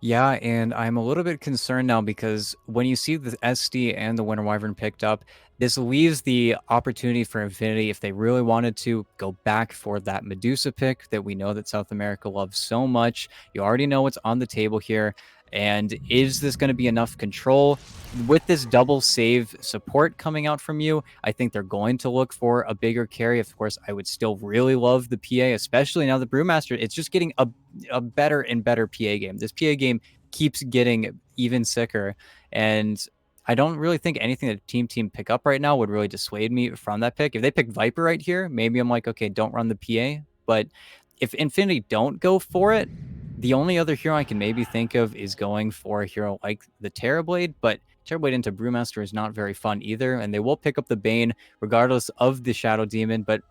Yeah, and I'm a little bit concerned now because when you see the SD and the Winter Wyvern picked up, this leaves the opportunity for Infinity, if they really wanted to, go back for that Medusa pick that we know that South America loves so much. You already know what's on the table here. And is this going to be enough control? With this double save support coming out from you, I think they're going to look for a bigger carry. Of course, I would still really love the PA, especially now the Brewmaster. It's just getting a better and better PA game. This PA game keeps getting even sicker. And I don't really think anything that Team pick up right now would really dissuade me from that pick. If they pick Viper right here, maybe I'm like, okay, don't run the PA. But if Infinity don't go for it, the only other hero I can maybe think of is going for a hero like the Terrorblade, but Terrorblade into Brewmaster is not very fun either, and they will pick up the Bane regardless of the Shadow Demon, but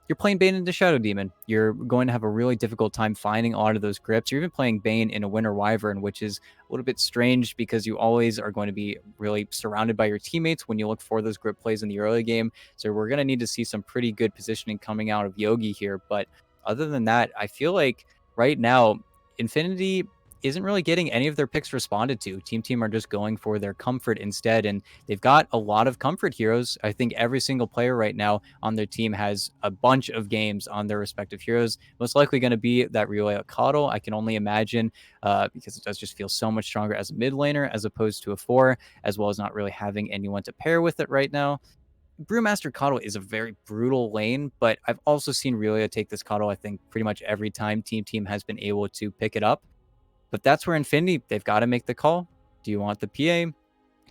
you're playing Bane into Shadow Demon. You're going to have a really difficult time finding a lot of those grips. You're even playing Bane in a Winter Wyvern, which is a little bit strange because you always are going to be really surrounded by your teammates when you look for those grip plays in the early game. So we're going to need to see some pretty good positioning coming out of Yogi here. But other than that, I feel like right now, Infinity isn't really getting any of their picks responded to. Team are just going for their comfort instead, and they've got a lot of comfort heroes. I think every single player right now on their team has a bunch of games on their respective heroes. Most likely going to be that Relay Coddle. I can only imagine because it does just feel so much stronger as a mid laner as opposed to a 4, as well as not really having anyone to pair with it right now. Brewmaster Coddle is a very brutal lane, but I've also seen Relia take this Coddle, I think, pretty much every time Team has been able to pick it up. But that's where Infinity, they've got to make the call. Do you want the PA?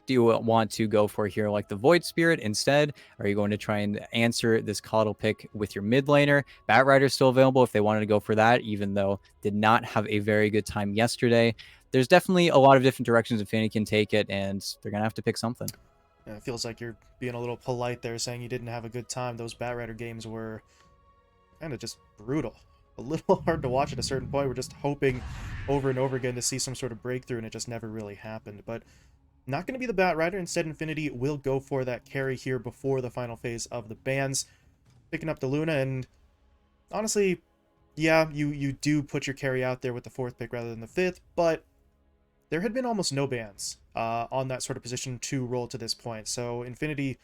Do you want to go for a hero like the Void Spirit instead? Are you going to try and answer this Coddle pick with your mid laner? Batrider's still available if they wanted to go for that, even though did not have a very good time yesterday. There's definitely a lot of different directions Infinity can take it, and they're going to have to pick something. Yeah, it feels like you're being a little polite there, saying you didn't have a good time. Those Batrider games were kind of just brutal. A little hard to watch at a certain point. We're just hoping over and over again to see some sort of breakthrough, and it just never really happened. But not going to be the Batrider. Instead, Infinity will go for that carry here before the final phase of the bans. Picking up the Luna, and honestly, yeah, you do put your carry out there with the 4th pick rather than the 5th, but there had been almost no bans on that sort of position to roll to this point. So Infinity,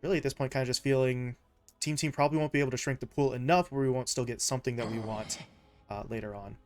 really at this point, kind of just feeling Team probably won't be able to shrink the pool enough where we won't still get something that we want later on.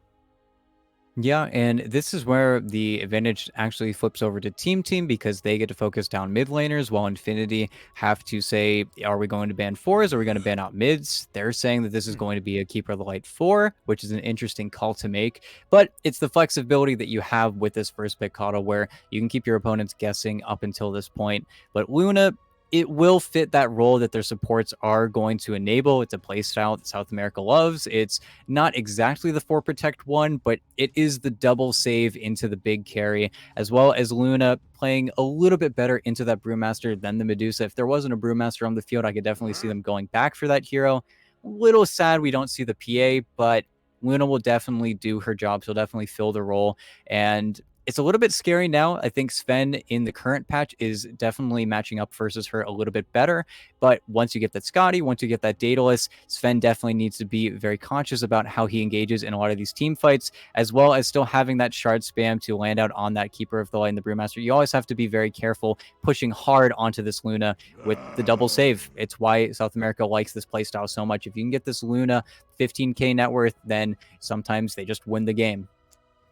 Yeah, and this is where the advantage actually flips over to Team because they get to focus down mid laners while Infinity have to say, are we going to ban 4s? Are we going to ban out mids? They're saying that this is going to be a Keeper of the Light 4, which is an interesting call to make. But it's the flexibility that you have with this first pick Coddle where you can keep your opponents guessing up until this point. But Luna, it will fit that role that their supports are going to enable. It's a playstyle that South America loves. It's not exactly the 4 protect one, but it is the double save into the big carry, as well as Luna playing a little bit better into that Brewmaster than the Medusa. If there wasn't a Brewmaster on the field, I could definitely see them going back for that hero. A little sad we don't see the PA, but Luna will definitely do her job. She'll definitely fill the role. And it's a little bit scary now. I think Sven in the current patch is definitely matching up versus her a little bit better. But once you get that Scotty, once you get that Daedalus, Sven definitely needs to be very conscious about how he engages in a lot of these team fights, as well as still having that shard spam to land out on that Keeper of the Light and the Brewmaster. You always have to be very careful pushing hard onto this Luna with the double save. It's why South America likes this playstyle so much. If you can get this Luna 15k net worth, then sometimes they just win the game.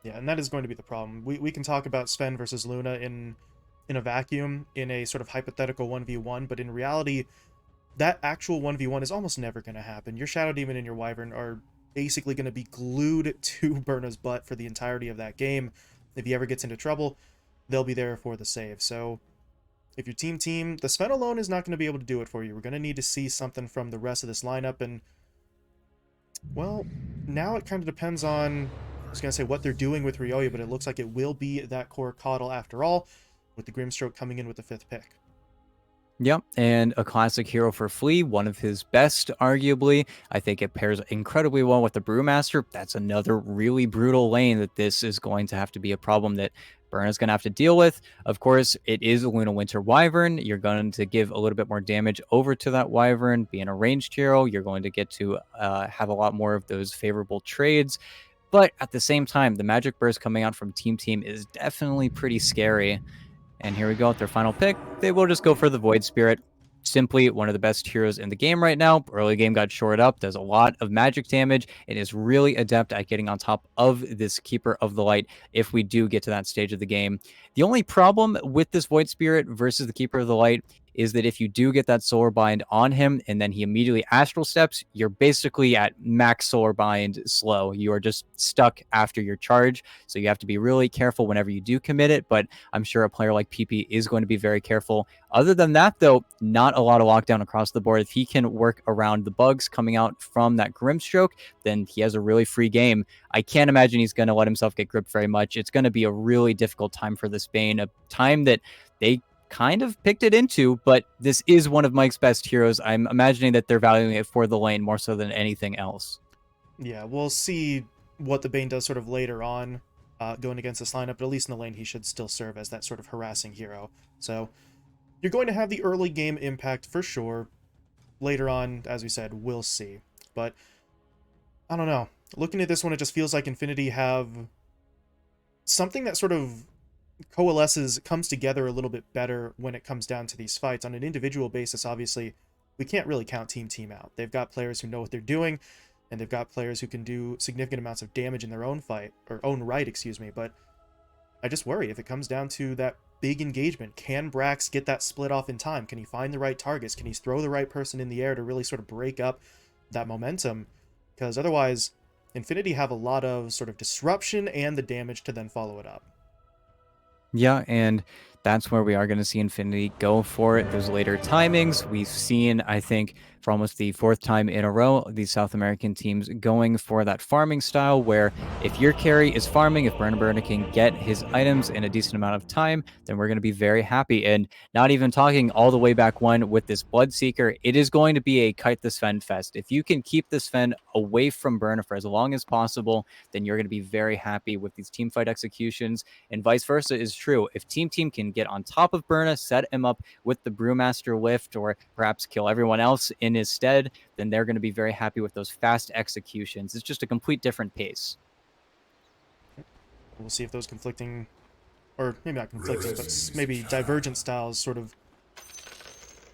Yeah, and that is going to be the problem. We can talk about Sven versus Luna in a vacuum, in a sort of hypothetical 1v1, but in reality, that actual 1v1 is almost never going to happen. Your Shadow Demon and your Wyvern are basically going to be glued to Berna's butt for the entirety of that game. If he ever gets into trouble, they'll be there for the save. So if your team, the Sven alone is not going to be able to do it for you. We're going to need to see something from the rest of this lineup, and well, now it kind of depends on, I was going to say what they're doing with Ryoya, but it looks like it will be that core Coddle after all, with the Grimstroke coming in with the 5th pick. Yep, and a classic hero for Flea, one of his best, arguably. I think it pairs incredibly well with the Brewmaster. That's another really brutal lane that this is going to have to be a problem that Burna's going to have to deal with. Of course, it is a Luna Winter Wyvern. You're going to give a little bit more damage over to that Wyvern. Being a ranged hero, you're going to get to have a lot more of those favorable trades. But at the same time, the Magic Burst coming out from Team Team is definitely pretty scary. And here we go with their final pick. They will just go for the Void Spirit. Simply one of the best heroes in the game right now. Early game got shored up, does a lot of magic damage, and is really adept at getting on top of this Keeper of the Light if we do get to that stage of the game. The only problem with this Void Spirit versus the Keeper of the Light is that if you do get that Solar Bind on him and then he immediately Astral Steps, you're basically at max Solar Bind slow. You are just stuck after your charge, so you have to be really careful whenever you do commit it, but I'm sure a player like PP is going to be very careful. Other than that, though, not a lot of lockdown across the board. If he can work around the bugs coming out from that Grimstroke, then he has a really free game. I can't imagine he's going to let himself get gripped very much. It's going to be a really difficult time for this Bane, a time that they kind of picked it into, but this is one of Mike's best heroes. I'm imagining that they're valuing it for the lane more so than anything else. Yeah, we'll see what the Bane does sort of later on going against this lineup, but at least in the lane he should still serve as that sort of harassing hero. So you're going to have the early game impact for sure. Later on, as we said, we'll see. But I don't know. Looking at this one, it just feels like Infinity have something that sort of comes together a little bit better when it comes down to these fights. On an individual basis, obviously, we can't really count Team Team out. They've got players who know what they're doing, and they've got players who can do significant amounts of damage in their own fight, or own right, excuse me, but I just worry if it comes down to that big engagement. Can Brax get that split off in time? Can he find the right targets? Can he throw the right person in the air to really sort of break up that momentum? Because otherwise, Infinity have a lot of sort of disruption and the damage to then follow it up. Yeah, and that's where we are going to see Infinity go for it. Those later timings, we've seen, I think, for almost the fourth time in a row, these South American teams going for that farming style where if your carry is farming, if Burna can get his items in a decent amount of time, then we're going to be very happy. And not even talking all the way back one with this Bloodseeker, it is going to be a kite the Sven fest. If you can keep the Sven away from Burna for as long as possible, then you're going to be very happy with these team fight executions. And vice versa is true. If Team can get on top of Burna, set him up with the Brewmaster lift, or perhaps kill everyone else in his stead, then they're going to be very happy with those fast executions. It's just a complete different pace. We'll see if those conflicting, or maybe not conflicting, but maybe divergent styles sort of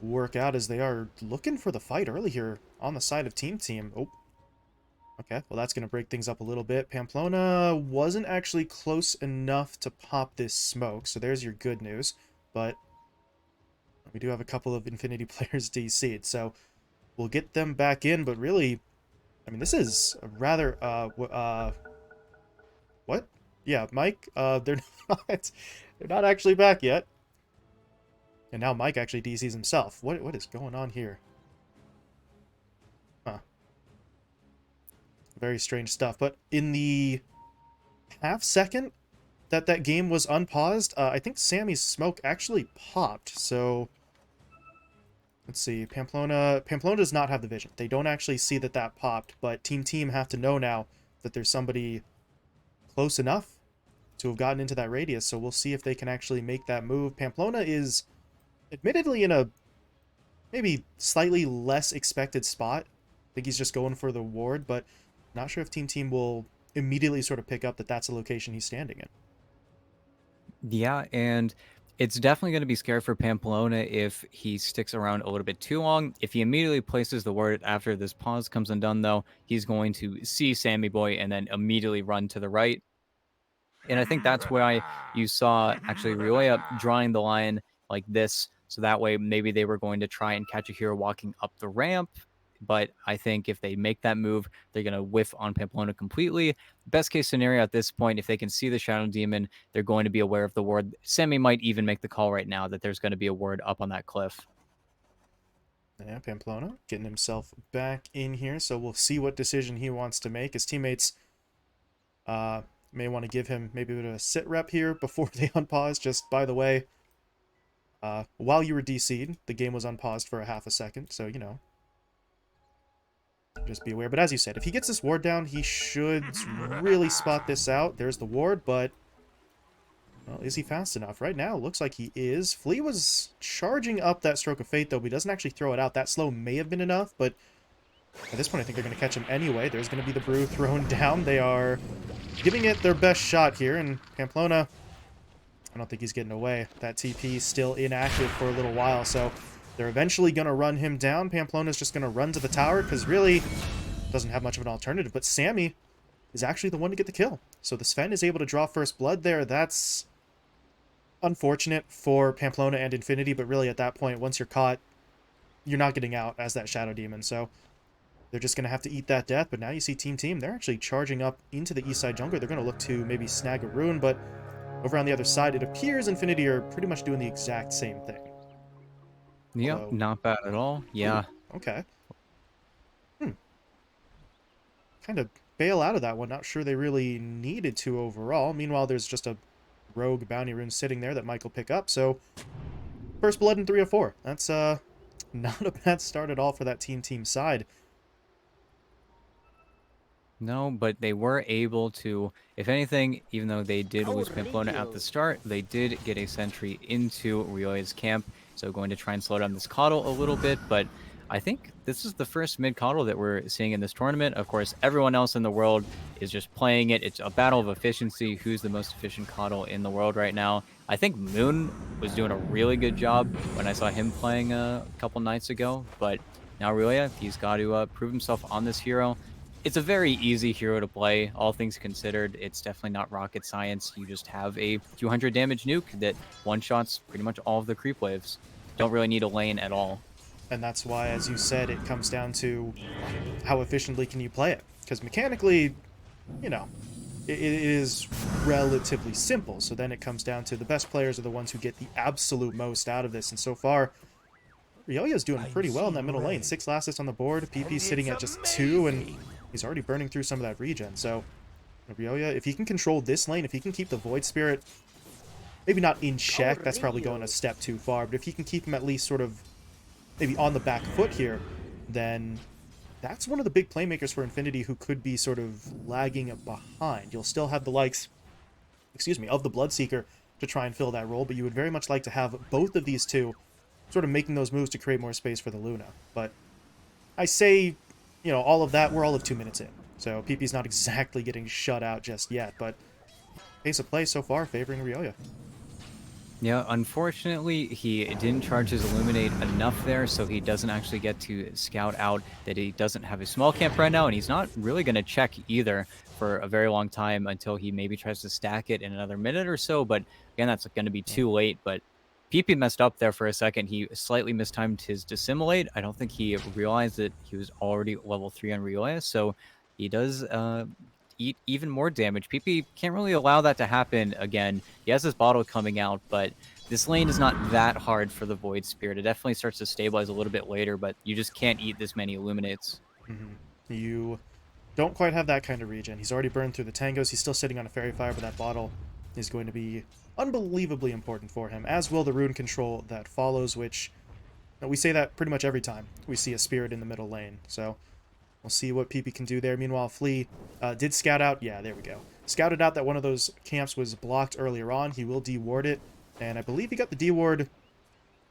work out, as they are looking for the fight early here on the side of Team. Oh, okay, well that's going to break things up a little bit. Pamplona wasn't actually close enough to pop this smoke, so there's your good news. But we do have a couple of Infinity players DC'd, so we'll get them back in. But really, I mean, this is a rather, what? Yeah, Mike, they're not actually back yet. And now Mike actually DCs himself. What is going on here? Huh. Very strange stuff. But in the half second that game was unpaused, I think Sammy's smoke actually popped. So let's see. Pamplona does not have the vision. They don't actually see that popped, but Team have to know now that there's somebody close enough to have gotten into that radius. So we'll see if they can actually make that move. Pamplona is admittedly in a maybe slightly less expected spot. I think he's just going for the ward, but not sure if Team will immediately sort of pick up that that's the location he's standing in. Yeah, and it's definitely going to be scary for Pamplona if he sticks around a little bit too long. If he immediately places the ward after this pause comes undone, though, he's going to see Sammy Boy and then immediately run to the right. And I think that's why you saw actually Rioya drawing the line like this. So that way, maybe they were going to try and catch a hero walking up the ramp. But I think if they make that move, they're going to whiff on Pamplona completely. Best case scenario at this point, if they can see the Shadow Demon, they're going to be aware of the ward. Semi might even make the call right now that there's going to be a ward up on that cliff. Yeah, Pamplona getting himself back in here. So we'll see what decision he wants to make. His teammates may want to give him maybe a bit of a sit rep here before they unpause. Just by the way, while you were DC'd, the game was unpaused for a half a second. So, you know, just be aware. But as you said, if he gets this ward down, he should really spot this out. There's the ward, but well, is he fast enough? Right now, looks like he is. Flea was charging up that Stroke of Fate, though, but he doesn't actually throw it out. That slow may have been enough, but At this point, I think they're going to catch him anyway. There's going to be the brew thrown down. They are giving it their best shot here, and Pamplona, I don't think he's getting away. That TP still inactive for a little while, so they're eventually going to run him down. Pamplona's just going to run to the tower, because really doesn't have much of an alternative, but Sammy is actually the one to get the kill. So the Sven is able to draw first blood there. That's unfortunate for Pamplona and Infinity, but really at that point, once you're caught, you're not getting out as that Shadow Demon, so they're just going to have to eat that death. But now you see Team, they're actually charging up into the east side jungle. They're going to look to maybe snag a rune, but over on the other side, it appears Infinity are pretty much doing the exact same thing. Yeah, Although, not bad at all. Yeah. ooh, okay. Kind of bail out of that one. Not sure they really needed to overall. Meanwhile, there's just a rogue bounty rune sitting there that Mike will pick up. So, first blood in 3 of 4. That's not a bad start at all for that team side. No, but they were able to, if anything, even though they did lose Pamplona at the start, they did get a sentry into Rioya's camp. So going to try and slow down this Coddle a little bit, but I think this is the first mid Coddle that we're seeing in this tournament. Of course, everyone else in the world is just playing it. It's a battle of efficiency. Who's the most efficient Coddle in the world right now? I think Moon was doing a really good job when I saw him playing a couple nights ago, but now Rioya, he's got to prove himself on this hero. It's a very easy hero to play, all things considered. It's definitely not rocket science. You just have a 200 damage nuke that one-shots pretty much all of the creep waves. Don't really need a lane at all. And that's why, as you said, it comes down to how efficiently can you play it. Because mechanically, you know, it is relatively simple. So then it comes down to the best players are the ones who get the absolute most out of this. And so far, Rioya's doing pretty well in that middle lane. 6 last hits on the board. PP's sitting at just 2, and he's already burning through some of that regen. So Rioya, if he can control this lane, if he can keep the Void Spirit, maybe not in check, that's probably going a step too far, but if he can keep him at least sort of maybe on the back foot here, then that's one of the big playmakers for Infinity who could be sort of lagging behind. You'll still have the likes, excuse me, of the Bloodseeker to try and fill that role, but you would very much like to have both of these two sort of making those moves to create more space for the Luna. But I say, you know, all of that, we're all of 2 minutes in. So PP's not exactly getting shut out just yet, but pace of play so far favoring Rioya. Yeah, unfortunately, he didn't charge his Illuminate enough there, so he doesn't actually get to scout out that he doesn't have a small camp right now, and he's not really going to check either for a very long time until he maybe tries to stack it in another minute or so, but again, that's going to be too late. But PP messed up there for a second. He slightly mistimed his Dissimulate. I don't think he realized that he was already level 3 on Rioya, so he does eat even more damage. PP can't really allow that to happen again. He has this bottle coming out, but this lane is not that hard for the Void Spirit. It definitely starts to stabilize a little bit later, but you just can't eat this many Illuminates. You don't quite have that kind of regen. He's already burned through the tangos. He's still sitting on a Fairy Fire, but that bottle is going to be unbelievably important for him, as will the rune control that follows, which we say that pretty much every time we see a spirit in the middle lane. So we'll see what PP can do there. Meanwhile, Flea did scout out. Yeah, there we go. Scouted out that one of those camps was blocked earlier on. He will deward it, and I believe he got the deward.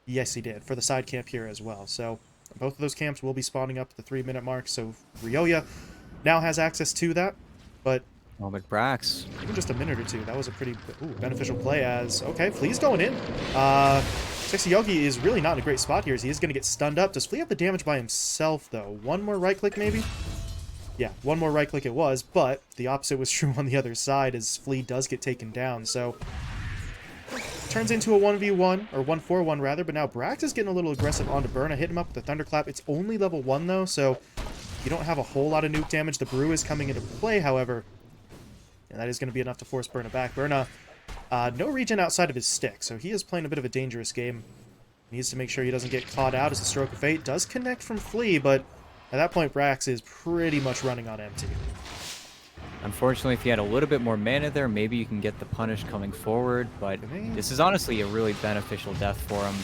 Yes, he did, for the side camp here as well. So both of those camps will be spawning up at the 3-minute mark, so Rioya now has access to that, but Oh, but Brax. even just a minute or two, that was a pretty beneficial play as, okay, Flea's going in. Sexy Yogi is really not in a great spot here as he is going to get stunned up. Does Flea have the damage by himself, though? One more right click, maybe? Yeah, one more right click it was, but the opposite was true on the other side as Flea does get taken down, so turns into a 1v1, or 1-4-1 rather, but now Brax is getting a little aggressive onto Burna. Hit him up with the Thunderclap. It's only level 1, though, so you don't have a whole lot of nuke damage. The Brew is coming into play, however, and that is going to be enough to force Burna back. Burna, no regen outside of his stick, so he is playing a bit of a dangerous game. He needs to make sure he doesn't get caught out as the Stroke of Fate does connect from Flea, but at that point, Brax is pretty much running on empty. Unfortunately, if he had a little bit more mana there, maybe you can get the punish coming forward, but this is honestly a really beneficial death for him.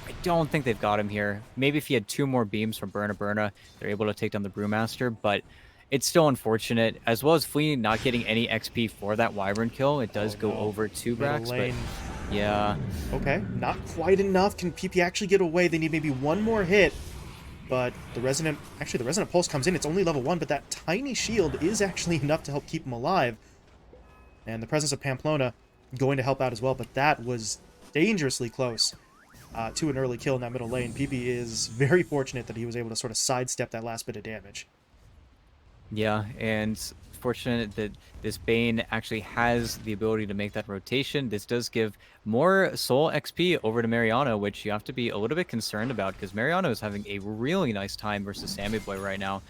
I don't think they've got him here. Maybe if he had 2 more beams from Burna, they're able to take down the Brewmaster, but it's still unfortunate. As well as Flea not getting any XP for that Wyvern kill, it does go over to Brax, but yeah. Okay, not quite enough. Can PP actually get away? They need maybe one more hit. but the Resonant Pulse comes in. It's only level 1, but that tiny shield is actually enough to help keep him alive. And the presence of Pamplona going to help out as well, but that was dangerously close to an early kill in that middle lane. PP is very fortunate that he was able to sort of sidestep that last bit of damage. Yeah, and fortunate that this Bane actually has the ability to make that rotation. This does give more soul XP over to Mariano, which you have to be a little bit concerned about because Mariano is having a really nice time versus Sammy Boy right now.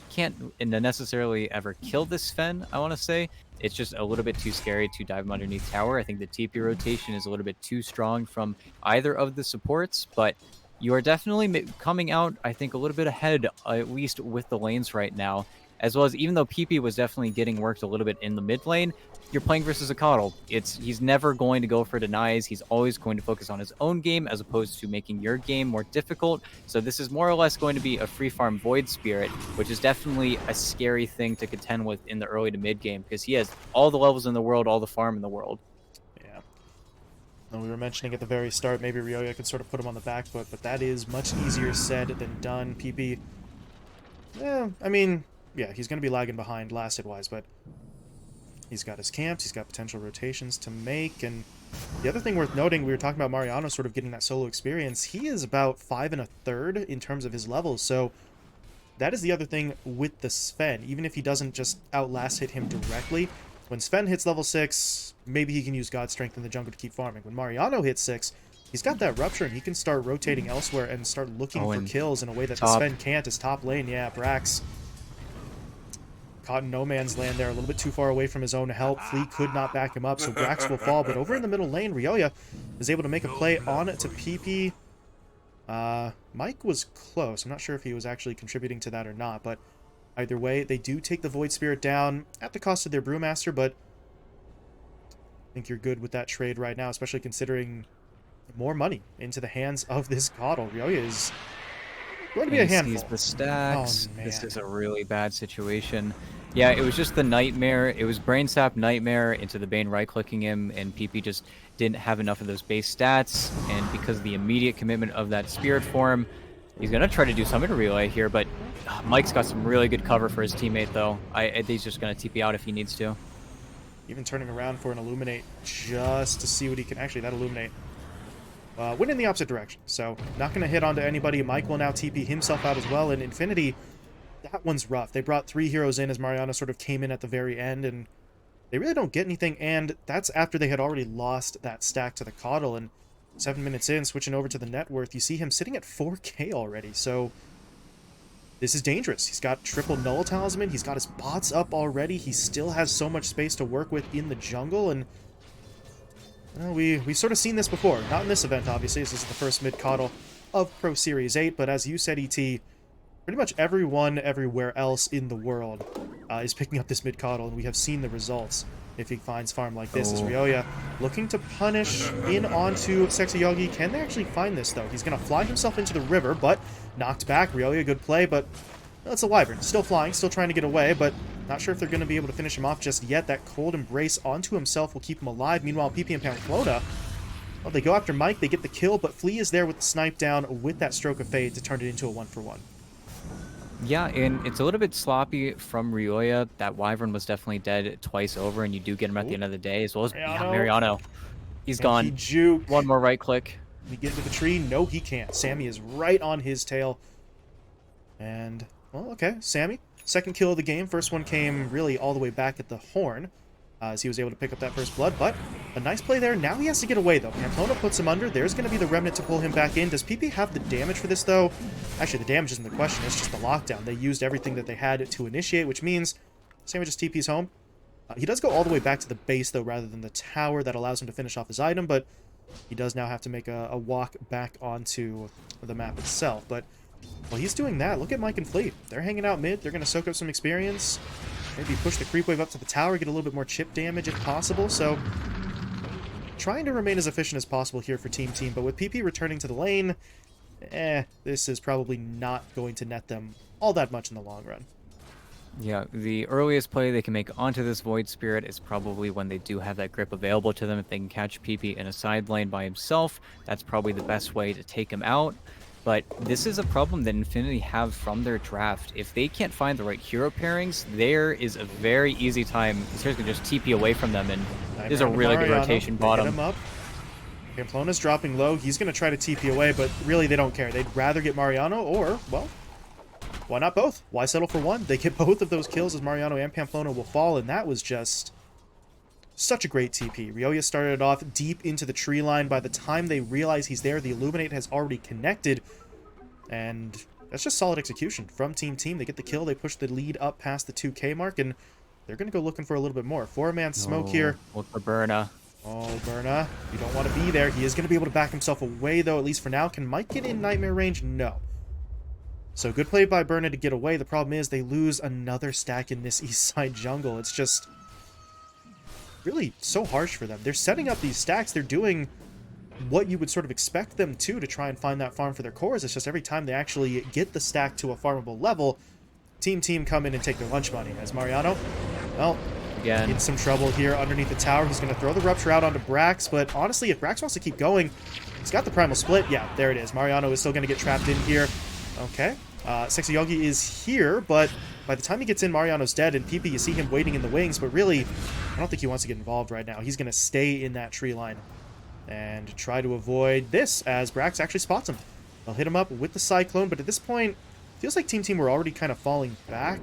Can't necessarily ever kill this Sven, I want to say. It's just a little bit too scary to dive him underneath tower. I think the TP rotation is a little bit too strong from either of the supports, but you are definitely coming out, I think, a little bit ahead, at least with the lanes right now. As well as even though PP was definitely getting worked a little bit in the mid lane, you're playing versus a Coddle. He's never going to go for denies. He's always going to focus on his own game as opposed to making your game more difficult. So this is more or less going to be a free farm Void Spirit, which is definitely a scary thing to contend with in the early to mid game because he has all the levels in the world, all the farm in the world. Yeah. And we were mentioning at the very start, maybe Ryoya could sort of put him on the back foot, but that is much easier said than done. PP, I mean, yeah, he's going to be lagging behind last hit-wise, but he's got his camps, he's got potential rotations to make, and the other thing worth noting, we were talking about Mariano sort of getting that solo experience. He is about 5 1/3 in terms of his levels, so that is the other thing with the Sven. Even if he doesn't just outlast hit him directly, when Sven hits level 6, maybe he can use God Strength in the jungle to keep farming. When Mariano hits 6, he's got that Rupture, and he can start rotating elsewhere and start looking for kills in a way that the Sven can't. His top lane, yeah, Brax caught in no man's land there, a little bit too far away from his own help. Flea could not back him up, so Brax will fall. But over in the middle lane, Ryoya is able to make a play on to PP. Mike was close. I'm not sure if he was actually contributing to that or not, but either way, they do take the Void Spirit down at the cost of their Brewmaster, but I think you're good with that trade right now, especially considering more money into the hands of this Coddle. Ryoya is going to be a handful. Sees the stacks. Oh, man. This is a really bad situation. Yeah, it was just the Nightmare. It was Brain Sap Nightmare into the Bane right-clicking him, and PP just didn't have enough of those base stats, and because of the immediate commitment of that Spirit form, he's going to try to do something to relay here, but Mike's got some really good cover for his teammate, though. He's just going to TP out if he needs to. Even turning around for an Illuminate just to see what he can... Actually, that Illuminate went in the opposite direction, so not going to hit onto anybody. Mike will now TP himself out as well, and Infinity, that one's rough. They brought 3 heroes in as Mariano sort of came in at the very end, and they really don't get anything, and that's after they had already lost that stack to the Coddle, and 7 minutes in, switching over to the net worth, you see him sitting at 4k already, so this is dangerous. He's got triple Null Talisman, he's got his bots up already, he still has so much space to work with in the jungle, and well, we've sort of seen this before. Not in this event, obviously. This is the first mid-Coddle of Pro Series 8, but as you said, ET, pretty much everyone everywhere else in the world is picking up this mid-Coddle, and we have seen the results if he finds farm like this. As Ryoya looking to punish in onto Sexy Yogi. Can they actually find this, though? He's going to fly himself into the river, but knocked back. Ryoya, good play, but that's a Wyvern. Still flying, still trying to get away, but not sure if they're going to be able to finish him off just yet. That Cold Embrace onto himself will keep him alive. Meanwhile, PP and Pamplona, well, they go after Mike, they get the kill, but Flea is there with the snipe down with that Stroke of Fate to turn it into a 1-for-1. Yeah, and it's a little bit sloppy from Ryoya. That Wyvern was definitely dead twice over, and you do get him at the end of the day, as well as Mariano. He's gone. He juked. One more right click. Can he get into the tree? No, he can't. Sammy is right on his tail. And, well, okay, Sammy. Second kill of the game. First one came really all the way back at the horn as he was able to pick up that first blood, but a nice play there. Now he has to get away, though. Pamplona puts him under. There's going to be the Remnant to pull him back in. Does PP have the damage for this, though? Actually, the damage isn't the question. It's just the lockdown. They used everything that they had to initiate, which means Sammy just TP's home. He does go all the way back to the base, though, rather than the tower that allows him to finish off his item, but he does now have to make a walk back onto the map itself. But while he's doing that, look at Mike and Flea. They're hanging out mid. They're going to soak up some experience. Maybe push the creep wave up to the tower, get a little bit more chip damage if possible. So trying to remain as efficient as possible here for Team, but with PP returning to the lane, this is probably not going to net them all that much in the long run. Yeah, the earliest play they can make onto this Void Spirit is probably when they do have that grip available to them. If they can catch PP in a side lane by himself, that's probably the best way to take him out. But this is a problem that Infinity have from their draft. If they can't find the right hero pairings, there is a very easy time. This hero's gonna just TP away from them, and there's a Nightmare onto really good Mariano. rotation They hit bottom. him up. Pamplona's dropping low. He's going to try to TP away, but really they don't care. They'd rather get Mariano or, well, why not both? Why settle for one? They get both of those kills as Mariano and Pamplona will fall, and that was just such a great TP. Ryoya started off deep into the tree line. By the time they realize he's there, the Illuminate has already connected, and that's just solid execution from Team. They get the kill, they push the lead up past the 2K mark, and they're going to go looking for a little bit more. 4-man smoke here. Look for Berna. Oh, Berna, you don't want to be there. He is going to be able to back himself away, though, at least for now. Can Mike get in Nightmare range? No. So good play by Berna to get away. The problem is they lose another stack in this east side jungle. It's just really so harsh for them. They're setting up these stacks. They're doing what you would sort of expect them to try and find that farm for their cores. It's just every time they actually get the stack to a farmable level, Team come in and take their lunch money. As Mariano, well, Again. in some trouble here underneath the tower. He's going to throw the Rupture out onto Brax, but honestly, if Brax wants to keep going, he's got the Primal Split. Yeah, there it is. Mariano is still going to get trapped in here. Okay. Sexy Yogi is here, but by the time he gets in, Mariano's dead, and PP, you see him waiting in the wings, but really, I don't think he wants to get involved right now. He's going to stay in that tree line and try to avoid this as Brax actually spots him. They'll hit him up with the Cyclone, but at this point, feels like Team were already kind of falling back.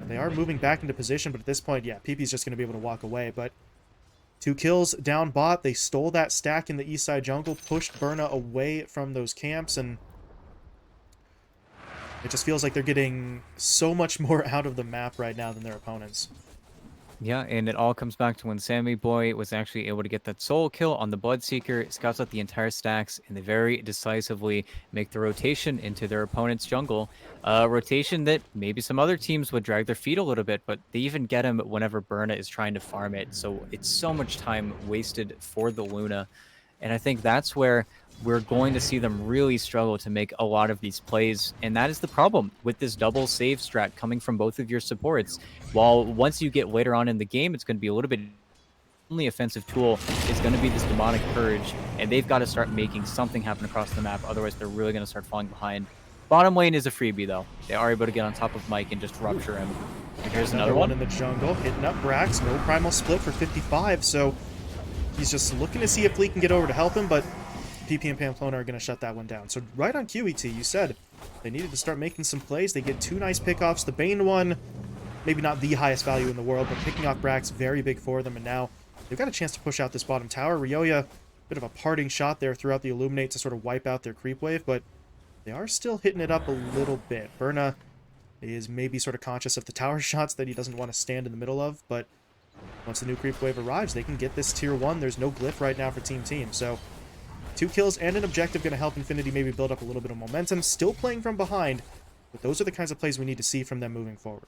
They are moving back into position, but at this point, yeah, PP's just going to be able to walk away. But 2 kills down bot. They stole that stack in the east side jungle, pushed Berna away from those camps, and it just feels like they're getting so much more out of the map right now than their opponents. Yeah, and it all comes back to when Sammy Boy was actually able to get that soul kill on the Bloodseeker, scouts out the entire stacks, and they very decisively make the rotation into their opponent's jungle. Rotation that maybe some other teams would drag their feet a little bit, but they even get him whenever Berna is trying to farm it. So it's so much time wasted for the Luna. And I think that's where we're going to see them really struggle to make a lot of these plays. And that is the problem with this double save strat coming from both of your supports. While once you get later on in the game, it's going to be a little bit... only offensive tool is going to be this Demonic Purge, and they've got to start making something happen across the map. Otherwise, they're really going to start falling behind. Bottom lane is a freebie, though. They are able to get on top of Mike and just rupture him. And here's another one in the jungle, hitting up Brax. No Primal Split for 55, so he's just looking to see if Lee can get over to help him, but PP and Pamplona are going to shut that one down. So right on QET, you said they needed to start making some plays. They get 2 nice pickoffs. The Bane one, maybe not the highest value in the world, but picking off Brax, very big for them, and now they've got a chance to push out this bottom tower. Ryoya, bit of a parting shot there throughout the Illuminate to sort of wipe out their creep wave, but they are still hitting it up a little bit. Berna is maybe sort of conscious of the tower shots that he doesn't want to stand in the middle of, but once the new creep wave arrives, they can get this tier 1. There's no glyph right now for Team. So 2 kills and an objective going to help Infinity maybe build up a little bit of momentum. Still playing from behind, but those are the kinds of plays we need to see from them moving forward.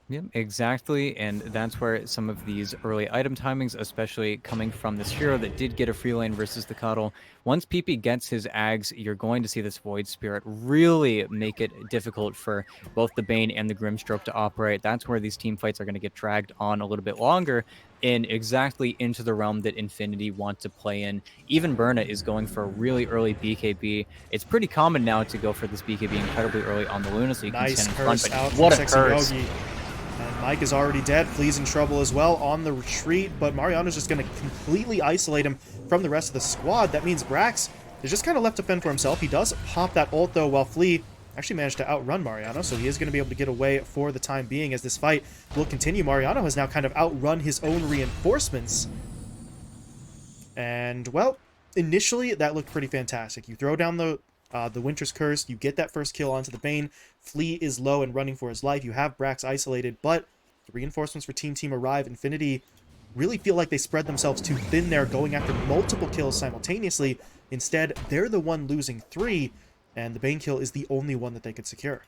Yep, exactly, and that's where some of these early item timings, especially coming from this hero that did get a free lane versus the Cuddle, once PP gets his Ags, you're going to see this Void Spirit really make it difficult for both the Bane and the Grimstroke to operate. That's where these team fights are going to get dragged on a little bit longer, and exactly into the realm that Infinity want to play in. Even Berna is going for a really early BKB. It's pretty common now to go for this BKB incredibly early on the Luna, so you can Nice stand in front, curse but out what from a Sexy curse. Yogi. And Mike is already dead. Flea's in trouble as well on the retreat, but Mariano's just going to completely isolate him from the rest of the squad. That means Brax is just kind of left to fend for himself. He does pop that ult, though, while Flea actually managed to outrun Mariano, so he is going to be able to get away for the time being as this fight will continue. Mariano has now kind of outrun his own reinforcements. And, well, initially that looked pretty fantastic. You throw down the Winter's Curse, you get that first kill onto the Bane. Flea is low and running for his life. You have Brax isolated, but the reinforcements for Team arrive. Infinity really feel like they spread themselves too thin there, going after multiple kills simultaneously. Instead, they're the one losing 3, and the Bane kill is the only one that they could secure.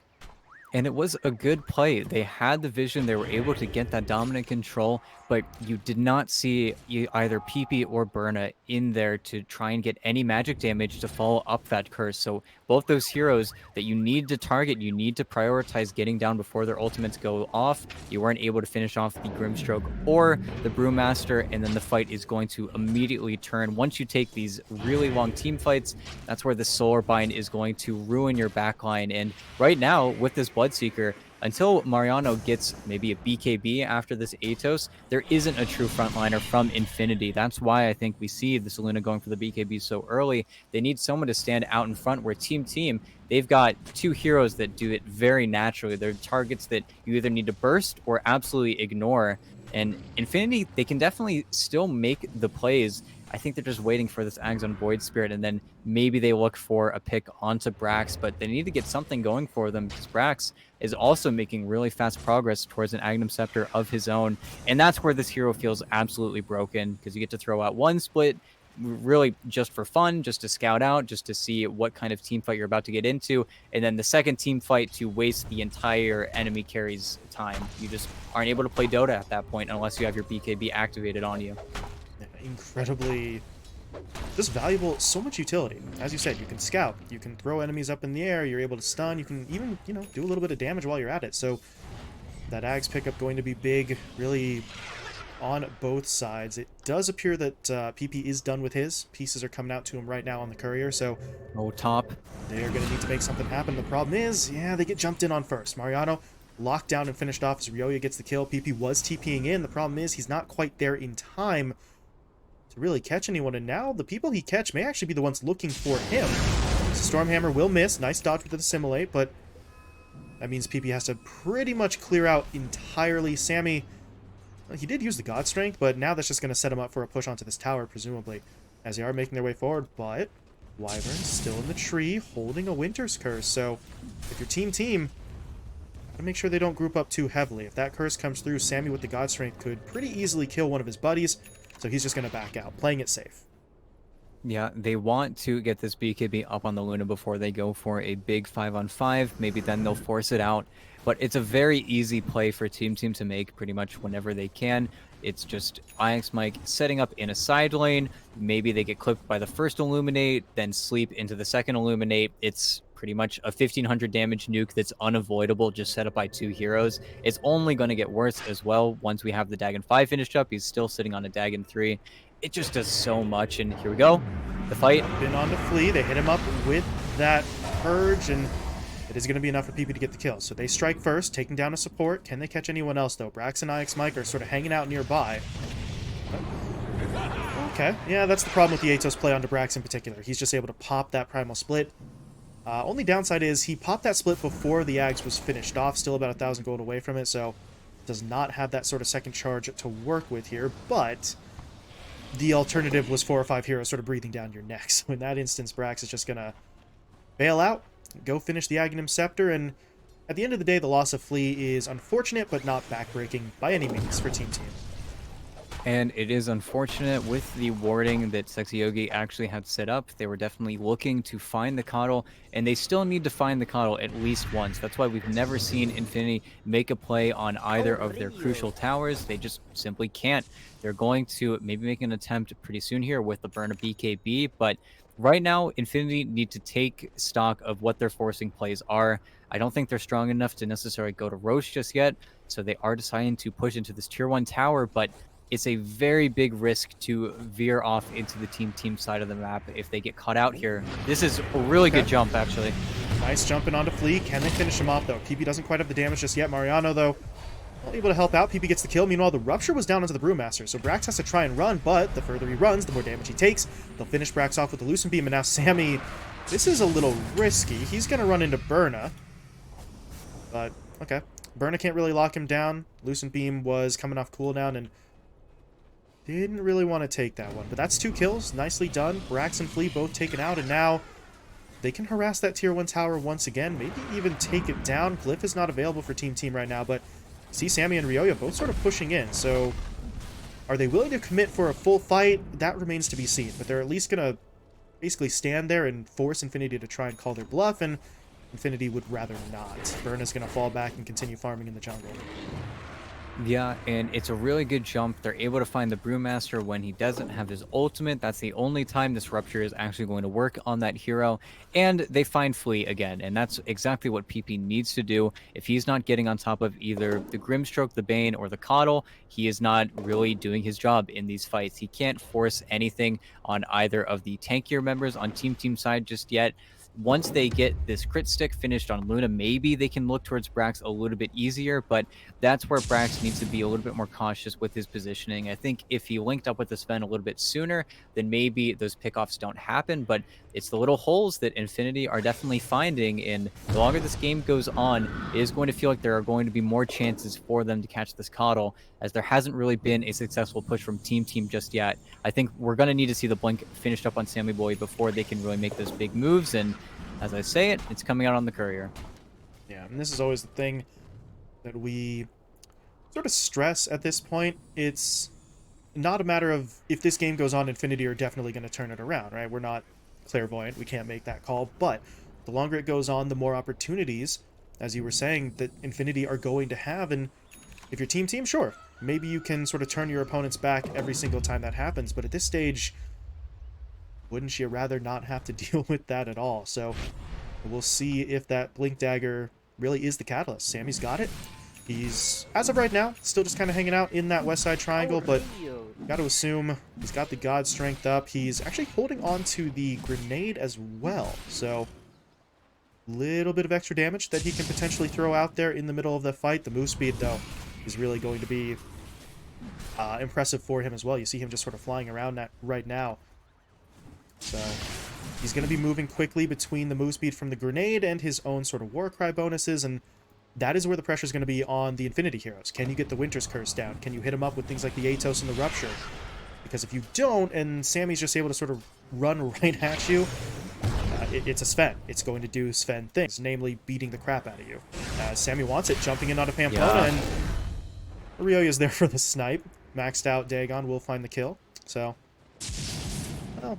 And it was a good play. They had the vision, they were able to get that dominant control, but you did not see either PP or Burna in there to try and get any magic damage to follow up that curse. So both those heroes that you need to target, you need to prioritize getting down before their ultimates go off. You weren't able to finish off the Grimstroke or the Brewmaster, and then the fight is going to immediately turn. Once you take these really long team fights, that's where the Solar Bind is going to ruin your backline. And right now, with this Bloodseeker, until Mariano gets maybe a BKB after this Atos, there isn't a true frontliner from Infinity. That's why I think we see the Selena going for the BKB so early. They need someone to stand out in front, where Team, they've got two heroes that do it very naturally. They're targets that you either need to burst or absolutely ignore. And Infinity, they can definitely still make the plays. I think they're just waiting for this Ags on Void Spirit, and then maybe they look for a pick onto Brax, but they need to get something going for them, because Brax is also making really fast progress towards an Agnum Scepter of his own. And that's where this hero feels absolutely broken, because you get to throw out one split really just for fun, just to scout out, just to see what kind of team fight you're about to get into, and then the second team fight to waste the entire enemy carry's time. You just aren't able to play Dota at that point unless you have your BKB activated on you. Incredibly just valuable, so much utility. As you said, you can scout, you can throw enemies up in the air, you're able to stun, you can even, you know, do a little bit of damage while you're at it. So that Ags pickup going to be big, really, on both sides. It does appear that PP is done with his. Pieces are coming out to him right now on the courier, so Top. they're going to need to make something happen. The problem is, yeah, they get jumped in on first. Mariano locked down and finished off as Ryoya gets the kill. PP was TPing in. The problem is he's not quite there in time to really catch anyone, and now the people he catch may actually be the ones looking for him. Stormhammer will miss. Nice dodge with the Assimilate, but that means PP has to pretty much clear out entirely. Sammy, well, he did use the God Strength, but now that's just going to set him up for a push onto this tower, presumably, as they are making their way forward. But Wyvern's still in the tree, holding a Winter's Curse. So if you're team, gotta make sure they don't group up too heavily. If that curse comes through, Sammy with the God Strength could pretty easily kill one of his buddies. So he's just going to back out, playing it safe. Yeah, they want to get this BKB up on the Luna before they go for a big 5-on-5. Maybe then they'll force it out. But it's a very easy play for Team to make pretty much whenever they can. It's just Ix Mike setting up in a side lane. Maybe they get clipped by the first Illuminate, then sleep into the second Illuminate. It's pretty much a 1500 damage nuke that's unavoidable, just set up by two heroes. It's only going to get worse as well once we have the Dagon 5 finished up. He's still sitting on a Dagon 3. It just does so much, and here we go. The fight. Been on to Flea. They hit him up with that Purge, and it is going to be enough for PP to get the kill. So they strike first, taking down a support. Can they catch anyone else, though? Brax and Ix Mike are sort of hanging out nearby. Okay, yeah, that's the problem with the Atos play onto Brax in particular. He's just able to pop that Primal Split. Only downside is he popped that split before the Ags was finished off, still about 1,000 gold away from it, so does not have that sort of second charge to work with here, but the alternative was 4 or 5 heroes sort of breathing down your neck. So in that instance, Brax is just going to bail out, go finish the Agnum Scepter, and at the end of the day, the loss of Flea is unfortunate, but not backbreaking by any means for Team. And it is unfortunate with the warding that Sexy Yogi actually had set up. They were definitely looking to find the Coddle, and they still need to find the Coddle at least once. That's why we've never seen Infinity make a play on either of their crucial towers. They just simply can't. They're going to maybe make an attempt pretty soon here with the burn of BKB, but right now, Infinity need to take stock of what their forcing plays are. I don't think they're strong enough to necessarily go to Roche just yet, so they are deciding to push into this tier 1 tower, but it's a very big risk to veer off into the team side of the map if they get caught out here. This is a really good jump, actually. Nice jumping onto Flea. Can they finish him off, though? PP doesn't quite have the damage just yet. Mariano, though, not able to help out. PP gets the kill. Meanwhile, the Rupture was down onto the Brewmaster, so Brax has to try and run, but the further he runs, the more damage he takes. They'll finish Brax off with the Lucent Beam, and now Sammy, this is a little risky. He's going to run into Burna, but okay. Burna can't really lock him down. Lucent Beam was coming off cooldown, and didn't really want to take that one. But that's 2 kills. Nicely done. Brax and Flea both taken out, and now they can harass that tier 1 tower once again. Maybe even take it down. Glyph is not available for Team right now, but see Sammy and Ryoya both sort of pushing in. So are they willing to commit for a full fight? That remains to be seen. But they're at least going to basically stand there and force Infinity to try and call their bluff. And Infinity would rather not. Burna's going to fall back and continue farming in the jungle. Yeah, and it's a really good jump. They're able to find the Brewmaster when he doesn't have his ultimate. That's the only time this Rupture is actually going to work on that hero. And they find Flea again, and that's exactly what PP needs to do. If he's not getting on top of either the Grimstroke, the Bane, or the Coddle, he is not really doing his job in these fights. He can't force anything on either of the tankier members on Team side just yet. Once they get this crit stick finished on Luna, maybe they can look towards Brax a little bit easier, but that's where Brax needs to be a little bit more cautious with his positioning. I think if he linked up with the Sven a little bit sooner, then maybe those pickoffs don't happen, but it's the little holes that Infinity are definitely finding, and the longer this game goes on, it is going to feel like there are going to be more chances for them to catch this Coddle, as there hasn't really been a successful push from Team just yet. I think we're going to need to see the Blink finished up on Sammy Boy before they can really make those big moves, and as I say it, it's coming out on the Courier. Yeah, and this is always the thing that we sort of stress at this point. It's not a matter of if this game goes on, Infinity are definitely going to turn it around, right? We're not clairvoyant. We can't make that call. But the longer it goes on, the more opportunities, as you were saying, that Infinity are going to have. And if you're team, sure, maybe you can sort of turn your opponent's back every single time that happens. But at this stage, wouldn't you rather not have to deal with that at all? So we'll see if that Blink Dagger really is the catalyst. Sammy's got it. He's, as of right now, still just kind of hanging out in that west side triangle, but got to assume he's got the God Strength up. He's actually holding on to the grenade as well, so little bit of extra damage that he can potentially throw out there in the middle of the fight. The move speed, though, is really going to be impressive for him as well. You see him just sort of flying around that right now. So he's going to be moving quickly between the move speed from the grenade and his own sort of Warcry bonuses, and that is where the pressure is going to be on the Infinity heroes. Can you get the Winter's Curse down? Can you hit him up with things like the Atos and the Rupture? Because if you don't, and Sammy's just able to sort of run right at you, it's a Sven. It's going to do Sven things, namely beating the crap out of you. Sammy wants it, jumping in onto Pamplona, and Ryoya's there for the snipe. Maxed out Dagon will find the kill. So, well,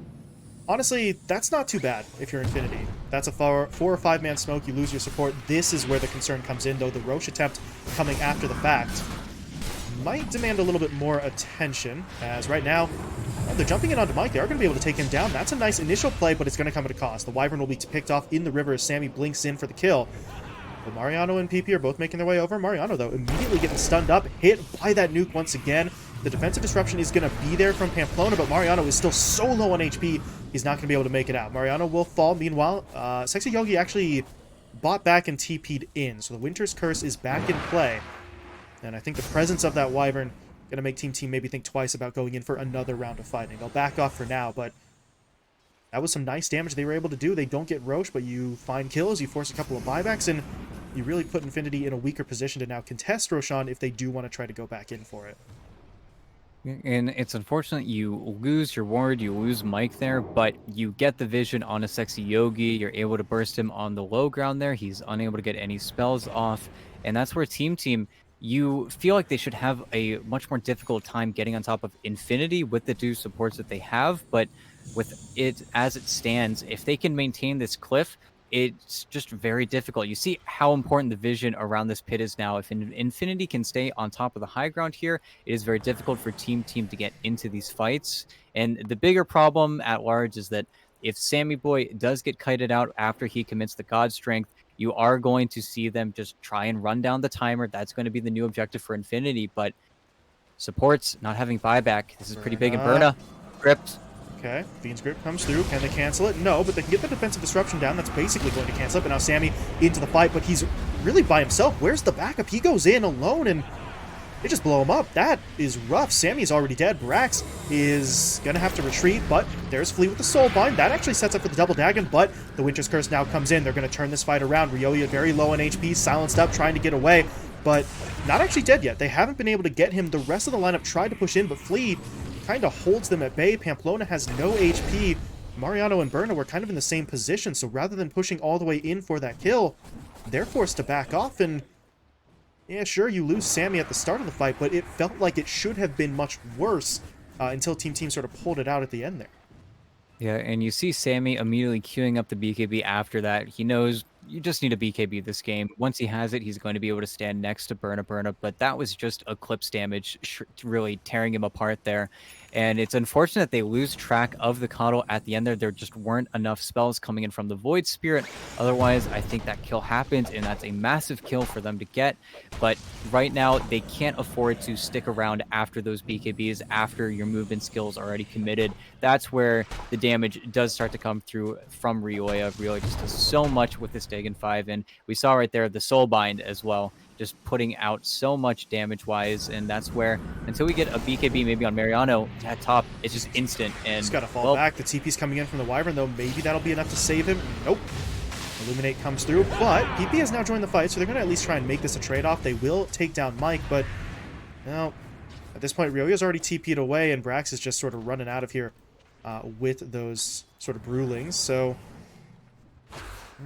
honestly, that's not too bad if you're Infinity. That's a 4 or 5 man smoke, you lose your support. This is where the concern comes in, though. The Roche attempt coming after the fact might demand a little bit more attention, as right now, they're jumping in onto Mike. They are going to be able to take him down. That's a nice initial play, but it's going to come at a cost. The Wyvern will be picked off in the river as Sammy blinks in for the kill. But Mariano and PP are both making their way over. Mariano, though, immediately getting stunned up, hit by that nuke once again. The defensive disruption is going to be there from Pamplona, but Mariano is still so low on HP, he's not going to be able to make it out. Mariano will fall. Meanwhile, Sexy Yogi actually bought back and TP'd in, so the Winter's Curse is back in play. And I think the presence of that Wyvern going to make Team maybe think twice about going in for another round of fighting. They'll back off for now, but that was some nice damage they were able to do. They don't get Roche, but you find kills, you force a couple of buybacks, and you really put Infinity in a weaker position to now contest Roshan if they do want to try to go back in for it. And it's unfortunate you lose your ward, you lose Mike there, but you get the vision on a Sexy Yogi. You're able to burst him on the low ground there. He's unable to get any spells off. And that's where Team, you feel like they should have a much more difficult time getting on top of Infinity with the 2 supports that they have. But with it as it stands, if they can maintain this cliff, it's just very difficult. You see how important the vision around this pit is now. If Infinity can stay on top of the high ground here, it is very difficult for Team to get into these fights. And the bigger problem at large is that if Sammy Boy does get kited out after he commits the God Strength, you are going to see them just try and run down the timer. That's going to be the new objective for Infinity. But supports not having buyback, this is pretty big. And Berna, Crypt. Okay, Fiend's Grip comes through. Can they cancel it? No, but they can get the defensive disruption down. That's basically going to cancel it. But now Sammy into the fight, but he's really by himself. Where's the backup? He goes in alone, and they just blow him up. That is rough. Sammy's already dead. Brax is going to have to retreat, but there's Flea with the Soulbind. That actually sets up for the double Dagon, but the Winter's Curse now comes in. They're going to turn this fight around. Ryoya very low on HP, silenced up, trying to get away, but not actually dead yet. They haven't been able to get him. The rest of the lineup tried to push in, but Flea kind of holds them at bay. Pamplona has no HP. Mariano and Berna were kind of in the same position, so rather than pushing all the way in for that kill, they're forced to back off. And yeah, sure, you lose Sammy at the start of the fight, but it felt like it should have been much worse until Team sort of pulled it out at the end there. Yeah, and you see Sammy immediately queuing up the BKB after that. He knows you just need a BKB this game. Once he has it, he's going to be able to stand next to Burna, but that was just Eclipse damage, really tearing him apart there. And it's unfortunate they lose track of the Coddle at the end there. There just weren't enough spells coming in from the Void Spirit. Otherwise, I think that kill happens, and that's a massive kill for them to get. But right now, they can't afford to stick around after those BKBs, after your movement skills are already committed. That's where the damage does start to come through from Ryoya. Ryoya just does so much with this Dagon 5, and we saw right there the Soul Bind as well, just putting out so much damage-wise, and that's where, until we get a BKB maybe on Mariano at top, it's just instant. And he's got to fall back. The TP's coming in from the Wyvern, though. Maybe that'll be enough to save him. Nope. Illuminate comes through, but PP has now joined the fight, so they're going to at least try and make this a trade-off. They will take down Mike, but, well, at this point, Ryoya's already TP'd away, and Brax is just sort of running out of here with those sort of Brewlings, so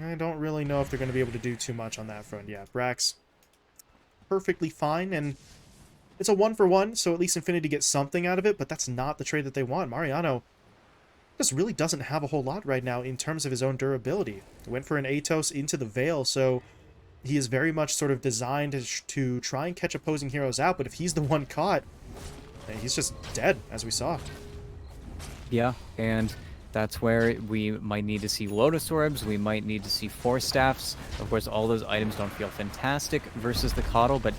I don't really know if they're going to be able to do too much on that front. Yeah, Brax perfectly fine, and it's a 1-for-1, so at least Infinity gets something out of it, but that's not the trade that they want. Mariano just really doesn't have a whole lot right now in terms of his own durability. He went for an Atos into the Veil, so he is very much sort of designed to try and catch opposing heroes out, but if he's the one caught, he's just dead, as we saw. Yeah, and that's where we might need to see Lotus Orbs, we might need to see Force Staffs. Of course, all those items don't feel fantastic versus the Coddle, but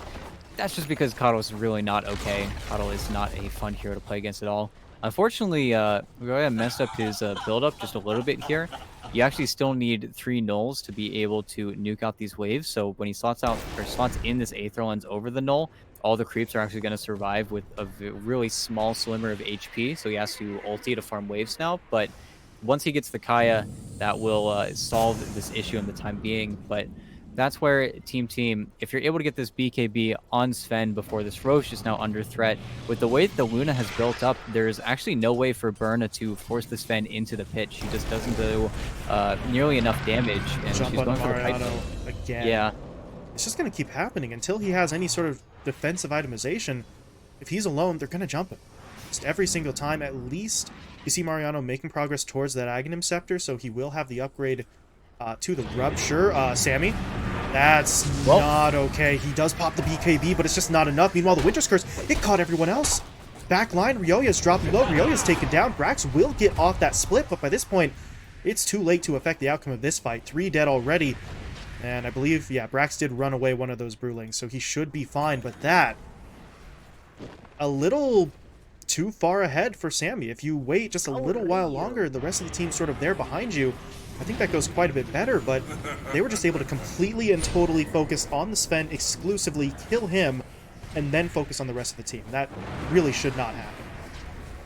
that's just because Coddle is really not okay. Coddle is not a fun hero to play against at all. Unfortunately, Ryoya messed up his build-up just a little bit here. You actually still need 3 nulls to be able to nuke out these waves, so when he slots out, or slots in this Aether Lens over the null, all the creeps are actually going to survive with a really small sliver of HP, so he has to ulti to farm waves now, but once he gets the Kaya, that will solve this issue in the time being. But that's where Team, if you're able to get this BKB on Sven before this Roche is now under threat, with the way that the Luna has built up, there's actually no way for Burna to force the Sven into the pit. She just doesn't do nearly enough damage, and Jump she's on going for the Mariano again. Yeah. It's just going to keep happening until he has any sort of defensive itemization. If he's alone, they're going to jump him. Just every single time, at least you see Mariano making progress towards that Aghanim Scepter, so he will have the upgrade to the Rupture. Sammy, that's not okay. He does pop the BKB, but it's just not enough. Meanwhile, the Winter's Curse, it caught everyone else. Back line, Ryoya's dropping low. Ryoya's taken down. Brax will get off that split, but by this point, it's too late to affect the outcome of this fight. 3 dead already. And I believe, yeah, Brax did run away one of those Brewlings, so he should be fine. But that, a little too far ahead for Sammy. If you wait just a little while longer, the rest of the team's sort of there behind you. I think that goes quite a bit better, but they were just able to completely and totally focus on the Sven exclusively, kill him, and then focus on the rest of the team. That really should not happen.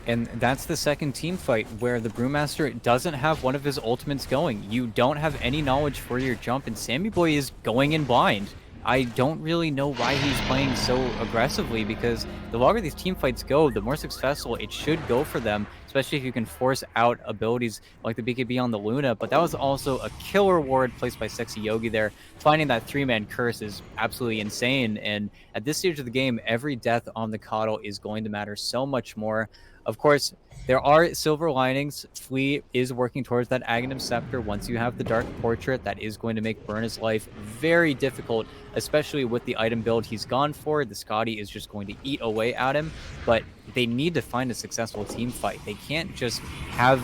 And that's the second team fight where the Brewmaster doesn't have one of his ultimates going. You don't have any knowledge for your jump, and Sammy Boy is going in blind. I don't really know why he's playing so aggressively, because the longer these team fights go, the more successful it should go for them, especially if you can force out abilities like the BKB on the Luna. But that was also a killer ward placed by Sexy Yogi there. Finding that 3-man curse is absolutely insane, and at this stage of the game, every death on the Coddle is going to matter so much more. Of course, there are silver linings. Flea is working towards that Aghanim Scepter. Once you have the Dark Portrait, that is going to make Burna's life very difficult, especially with the item build he's gone for. The Scotty is just going to eat away at him, but they need to find a successful team fight. They can't just have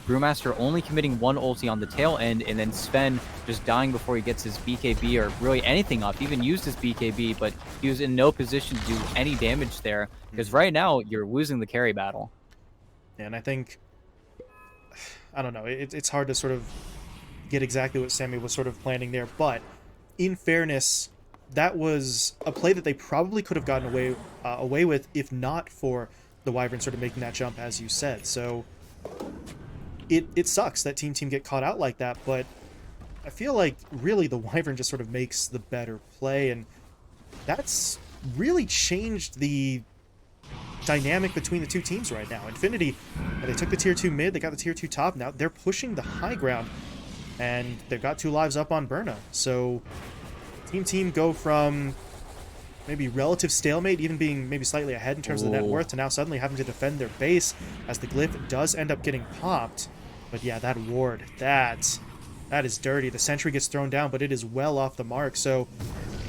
Brewmaster only committing one ulti on the tail end and then Sven just dying before he gets his BKB or really anything off. He even used his BKB, but he was in no position to do any damage there, because right now you're losing the carry battle. And I think, I don't know, it's hard to sort of get exactly what Sammy was sort of planning there, but in fairness, that was a play that they probably could have gotten away with if not for the Wyvern sort of making that jump, as you said. So it sucks that Team get caught out like that, but I feel like really the Wyvern just sort of makes the better play, and that's really changed the dynamic between the two teams right now. Infinity, they took the tier 2 mid, they got the tier 2 top, now they're pushing the high ground, and they've got 2 lives up on Burna. So Team go from maybe relative stalemate, even being maybe slightly ahead in terms of the net worth, to now suddenly having to defend their base as the glyph does end up getting popped. But yeah, that ward, that That is dirty. The sentry gets thrown down, but it is well off the mark. So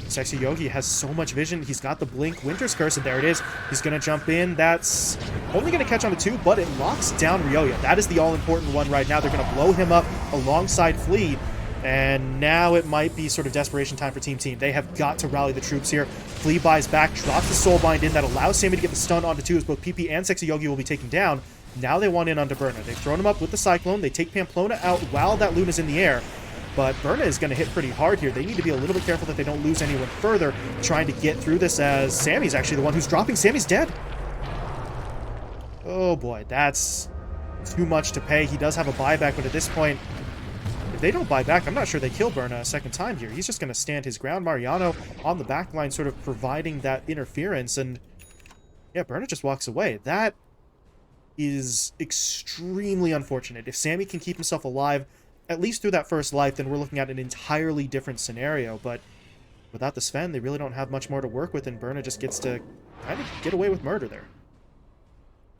Sexy Yogi has so much vision. He's got the Blink Winter's Curse, and there it is. He's going to jump in. That's only going to catch on to 2, but it locks down Ryoya. That is the all-important one right now. They're going to blow him up alongside Flea, and now it might be sort of desperation time for Team Team. They have got to rally the troops here. Flea buys back, drops the Soulbind in. That allows Sammy to get the stun onto 2, as both PP and Sexy Yogi will be taken down. Now they want in onto Berna. They've thrown him up with the Cyclone. They take Pamplona out while that Luna's in the air. But Berna is going to hit pretty hard here. They need to be a little bit careful that they don't lose anyone further, trying to get through this, as Sammy's actually the one who's dropping. Sammy's dead. Oh boy, that's too much to pay. He does have a buyback, but at this point, if they don't buy back, I'm not sure they kill Berna a second time here. He's just going to stand his ground. Mariano on the back line sort of providing that interference, and yeah, Berna just walks away. That is extremely unfortunate. If Sammy can keep himself alive, at least through that first life, then we're looking at an entirely different scenario. But without the Sven, they really don't have much more to work with, and Berna just gets to kind of get away with murder there.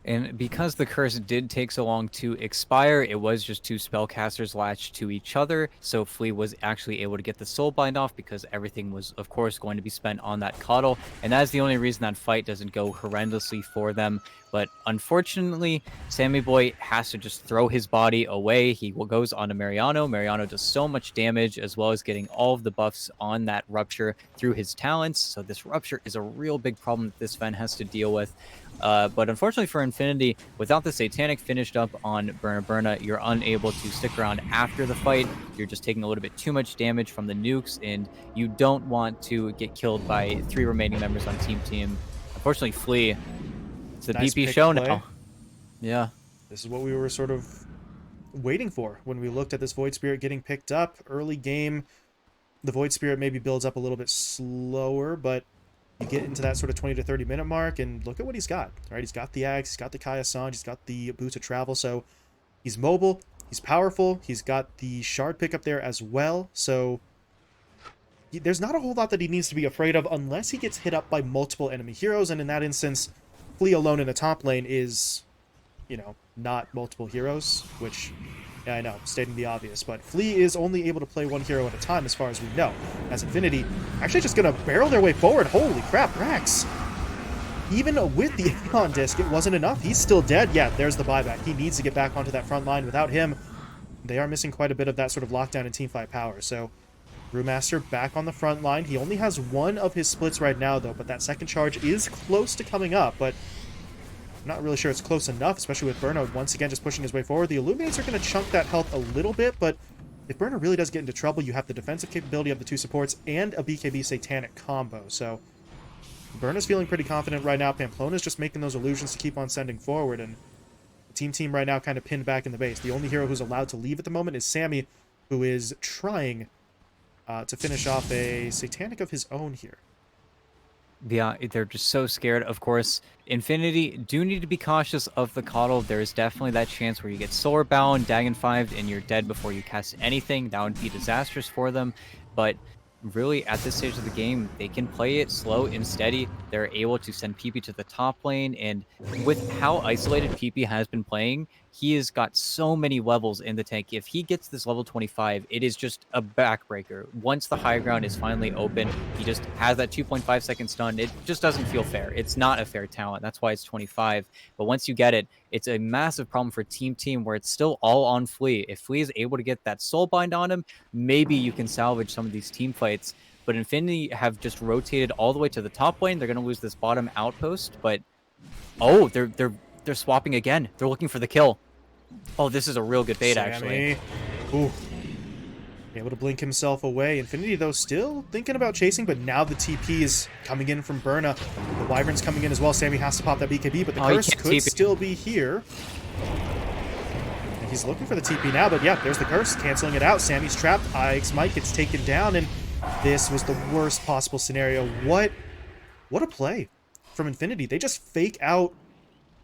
And because the curse did take so long to expire, it was just 2 spellcasters latched to each other, so Flea was actually able to get the Soulbind off because everything was, of course, going to be spent on that Coddle, and that is the only reason that fight doesn't go horrendously for them. But unfortunately, Sammy Boy has to just throw his body away. He goes onto Mariano. Mariano does so much damage, as well as getting all of the buffs on that Rupture through his talents, so this Rupture is a real big problem that this Sven has to deal with. But unfortunately for Infinity, without the Satanic finished up on Berna, you're unable to stick around after the fight. You're just taking a little bit too much damage from the nukes, and you don't want to get killed by 3 remaining members on Team Team. Unfortunately, Flea, it's the Nice PP pick show play. now. Yeah. This is what we were sort of waiting for when we looked at this Void Spirit getting picked up. Early game, the Void Spirit maybe builds up a little bit slower, but you get into that sort of 20 to 30 minute mark, and look at what he's got. Right, he's got the Axe, he's got the Kaya Sanj, he's got the Boots of Travel, so he's mobile, he's powerful, he's got the Shard pickup there as well, so there's not a whole lot that he needs to be afraid of unless he gets hit up by multiple enemy heroes, and in that instance, Flea alone in a top lane is, you know, not multiple heroes, which, yeah, I know, stating the obvious, but Flea is only able to play 1 hero at a time as far as we know, as Infinity actually just going to barrel their way forward. Holy crap, Rax! Even with the Aeon Disc, it wasn't enough. He's still dead. Yeah, there's the buyback. He needs to get back onto that front line. Without him, they are missing quite a bit of that sort of lockdown and teamfight power, so Brewmaster back on the front line. He only has 1 of his splits right now, though, but that second charge is close to coming up, but I'm not really sure it's close enough, especially with Berna once again just pushing his way forward. The Illuminates are going to chunk that health a little bit, but if Berna really does get into trouble, you have the defensive capability of the 2 supports and a BKB Satanic combo. So Berna's feeling pretty confident right now. Pamplona's just making those illusions to keep on sending forward, and the team right now kind of pinned back in the base. The only hero who's allowed to leave at the moment is Sammy, who is trying to finish off a Satanic of his own here. Yeah, they're just so scared. Of course, Infinity do need to be cautious of the Coddle. There is definitely that chance where you get Solar Bound, Dagon 5'd, and you're dead before you cast anything. That would be disastrous for them. But really, at this stage of the game, they can play it slow and steady. They're able to send PP to the top lane, and with how isolated PP has been playing, he has got so many levels in the tank. If he gets this level 25, it is just a backbreaker. Once the high ground is finally open, he just has that 2.5 second stun. It just doesn't feel fair. It's not a fair talent. That's why it's 25. But once you get it, it's a massive problem for Team where it's still all on Flea. If Flea is able to get that Soulbind on him, maybe you can salvage some of these team fights. But Infinity have just rotated all the way to the top lane. They're going to lose this bottom outpost, but oh, they're swapping again. They're looking for the kill. Oh, this is a real good bait, actually. Ooh. Able to blink himself away. Infinity, though, still thinking about chasing, but now the TP is coming in from Berna. The Wyvern's coming in as well. Sammy has to pop that BKB, but the curse could still be here. And he's looking for the TP now, but yeah, there's the curse, canceling it out. Sammy's trapped. Ike's Mike gets taken down, and this was the worst possible scenario. What a play from Infinity. They just fake out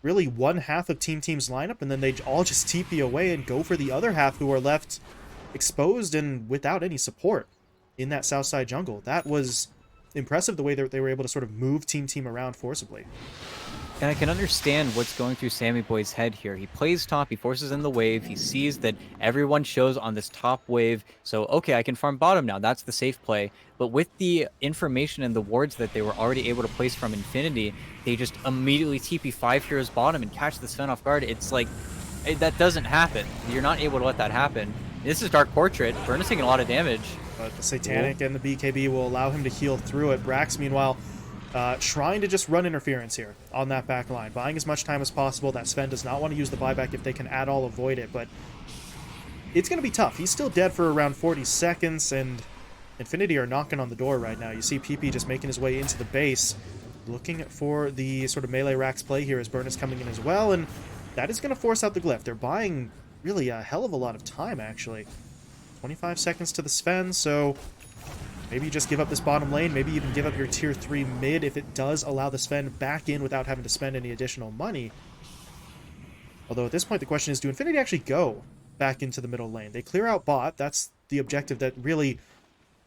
really one half of Team's lineup, and then they all just TP away and go for the other half, who are left exposed and without any support in that south side jungle. That was impressive, the way that they were able to sort of move Team around forcibly. And I can understand what's going through Sammy Boy's head here. He plays top, he forces in the wave, he sees that everyone shows on this top wave, so okay, I can farm bottom now. That's the safe play. But with the information and the wards that they were already able to place from Infinity, they just immediately TP 5 heroes bottom and catch the Sven off guard. It's like, that doesn't happen. You're not able to let that happen. This is Dark Portrait. Burn is taking a lot of damage. But the Satanic and the BKB will allow him to heal through it. Brax, meanwhile, trying to just run interference here on that back line, buying as much time as possible. That Sven does not want to use the buyback. If they can at all avoid it, but it's going to be tough. He's still dead for around 40 seconds, and Infinity are knocking on the door right now. You see PP just making his way into the base, looking for the sort of melee racks play here as Burn is coming in as well, and that is going to force out the glyph. They're buying really a hell of a lot of time, actually. 25 seconds to the Sven, so maybe you just give up this bottom lane, maybe even give up your tier 3 mid if it does allow the Sven back in without having to spend any additional money. Although at this point the question is, do Infinity actually go back into the middle lane? They clear out bot, that's the objective that really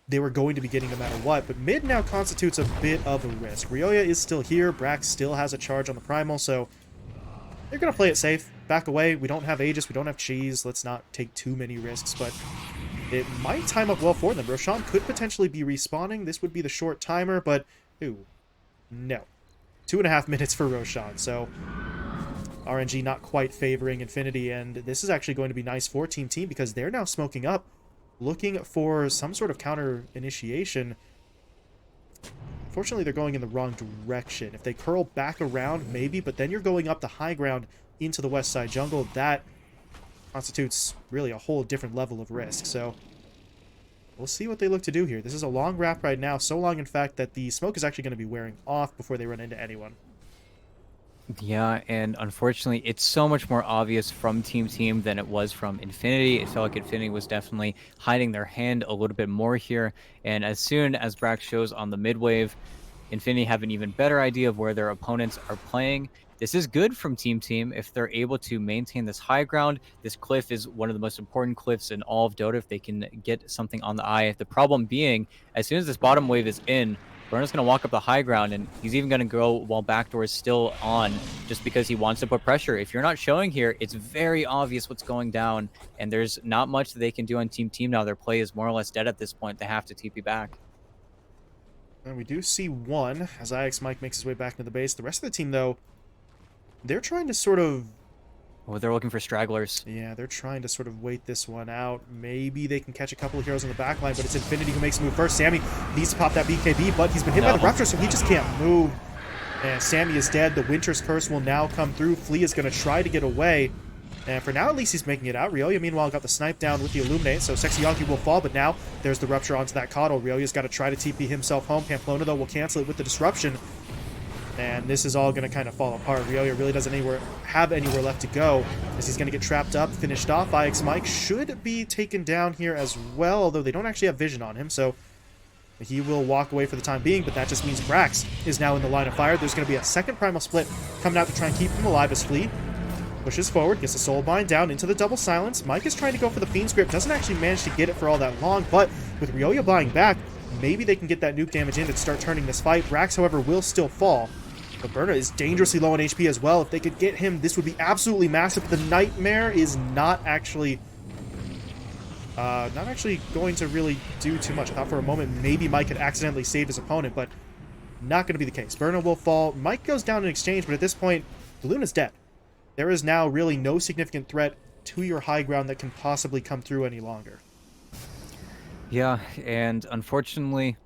they were going to be getting no matter what, but mid now constitutes a bit of a risk. Ryoya is still here, Brax still has a charge on the Primal, so they're going to play it safe, back away. We don't have Aegis, we don't have Cheese, let's not take too many risks, but it might time up well for them. Roshan could potentially be respawning. This would be the short timer, but ooh, no. 2.5 minutes for Roshan, so RNG not quite favoring Infinity, and this is actually going to be nice for Team Team because they're now smoking up, looking for some sort of counter initiation. Fortunately, they're going in the wrong direction. If they curl back around, maybe, but then you're going up the high ground into the west side jungle. That constitutes really a whole different level of risk, so we'll see what they look to do here. This is a long wrap right now, so long in fact that the smoke is actually going to be wearing off before they run into anyone. Yeah, and unfortunately, it's so much more obvious from Team Team than it was from Infinity. It felt like Infinity was definitely hiding their hand a little bit more here, and as soon as Brax shows on the mid wave, Infinity have an even better idea of where their opponents are playing. This is good from Team Team if they're able to maintain this high ground. This cliff is one of the most important cliffs in all of Dota if they can get something on the eye. The problem being, as soon as this bottom wave is in, Burner's going to walk up the high ground, and he's even going to go while backdoor is still on just because he wants to put pressure. If you're not showing here, it's very obvious what's going down, and there's not much that they can do on Team Team now. Their play is more or less dead at this point. They have to TP back. And we do see one as IX Mike makes his way back into the base. The rest of the team, though, they're trying to sort of... Oh, they're looking for stragglers. Yeah, they're trying to sort of wait this one out. Maybe they can catch a couple of heroes on the back line, but it's Infinity who makes a move first. Sammy needs to pop that BKB, but he's been hit by the Rupture, so he just can't move. And Sammy is dead. The Winter's Curse will now come through. Flea is going to try to get away. And for now, at least he's making it out. Ryoya, meanwhile, got the snipe down with the Illuminate, so Sexy Yonki will fall, but now there's the Rupture onto that Coddle. Ryoya's got to try to TP himself home. Pamplona, though, will cancel it with the Disruption. And this is all going to kind of fall apart. Ryoya really doesn't have anywhere left to go, as he's going to get trapped up, finished off. IX Mike should be taken down here as well, although they don't actually have vision on him, so he will walk away for the time being, but that just means Brax is now in the line of fire. There's going to be a second Primal Split coming out to try and keep him alive as Flea pushes forward, gets the Soulbind down into the double silence. Mike is trying to go for the Fiend's Grip, doesn't actually manage to get it for all that long, but with Ryoya buying back, maybe they can get that nuke damage in to start turning this fight. Brax, however, will still fall. But Berna is dangerously low on HP as well. If they could get him, this would be absolutely massive. The Nightmare is not actually going to really do too much. I thought for a moment maybe Mike had accidentally saved his opponent, but not going to be the case. Berna will fall. Mike goes down in exchange, but at this point, the Luna's dead. There is now really no significant threat to your high ground that can possibly come through any longer. Yeah, and unfortunately,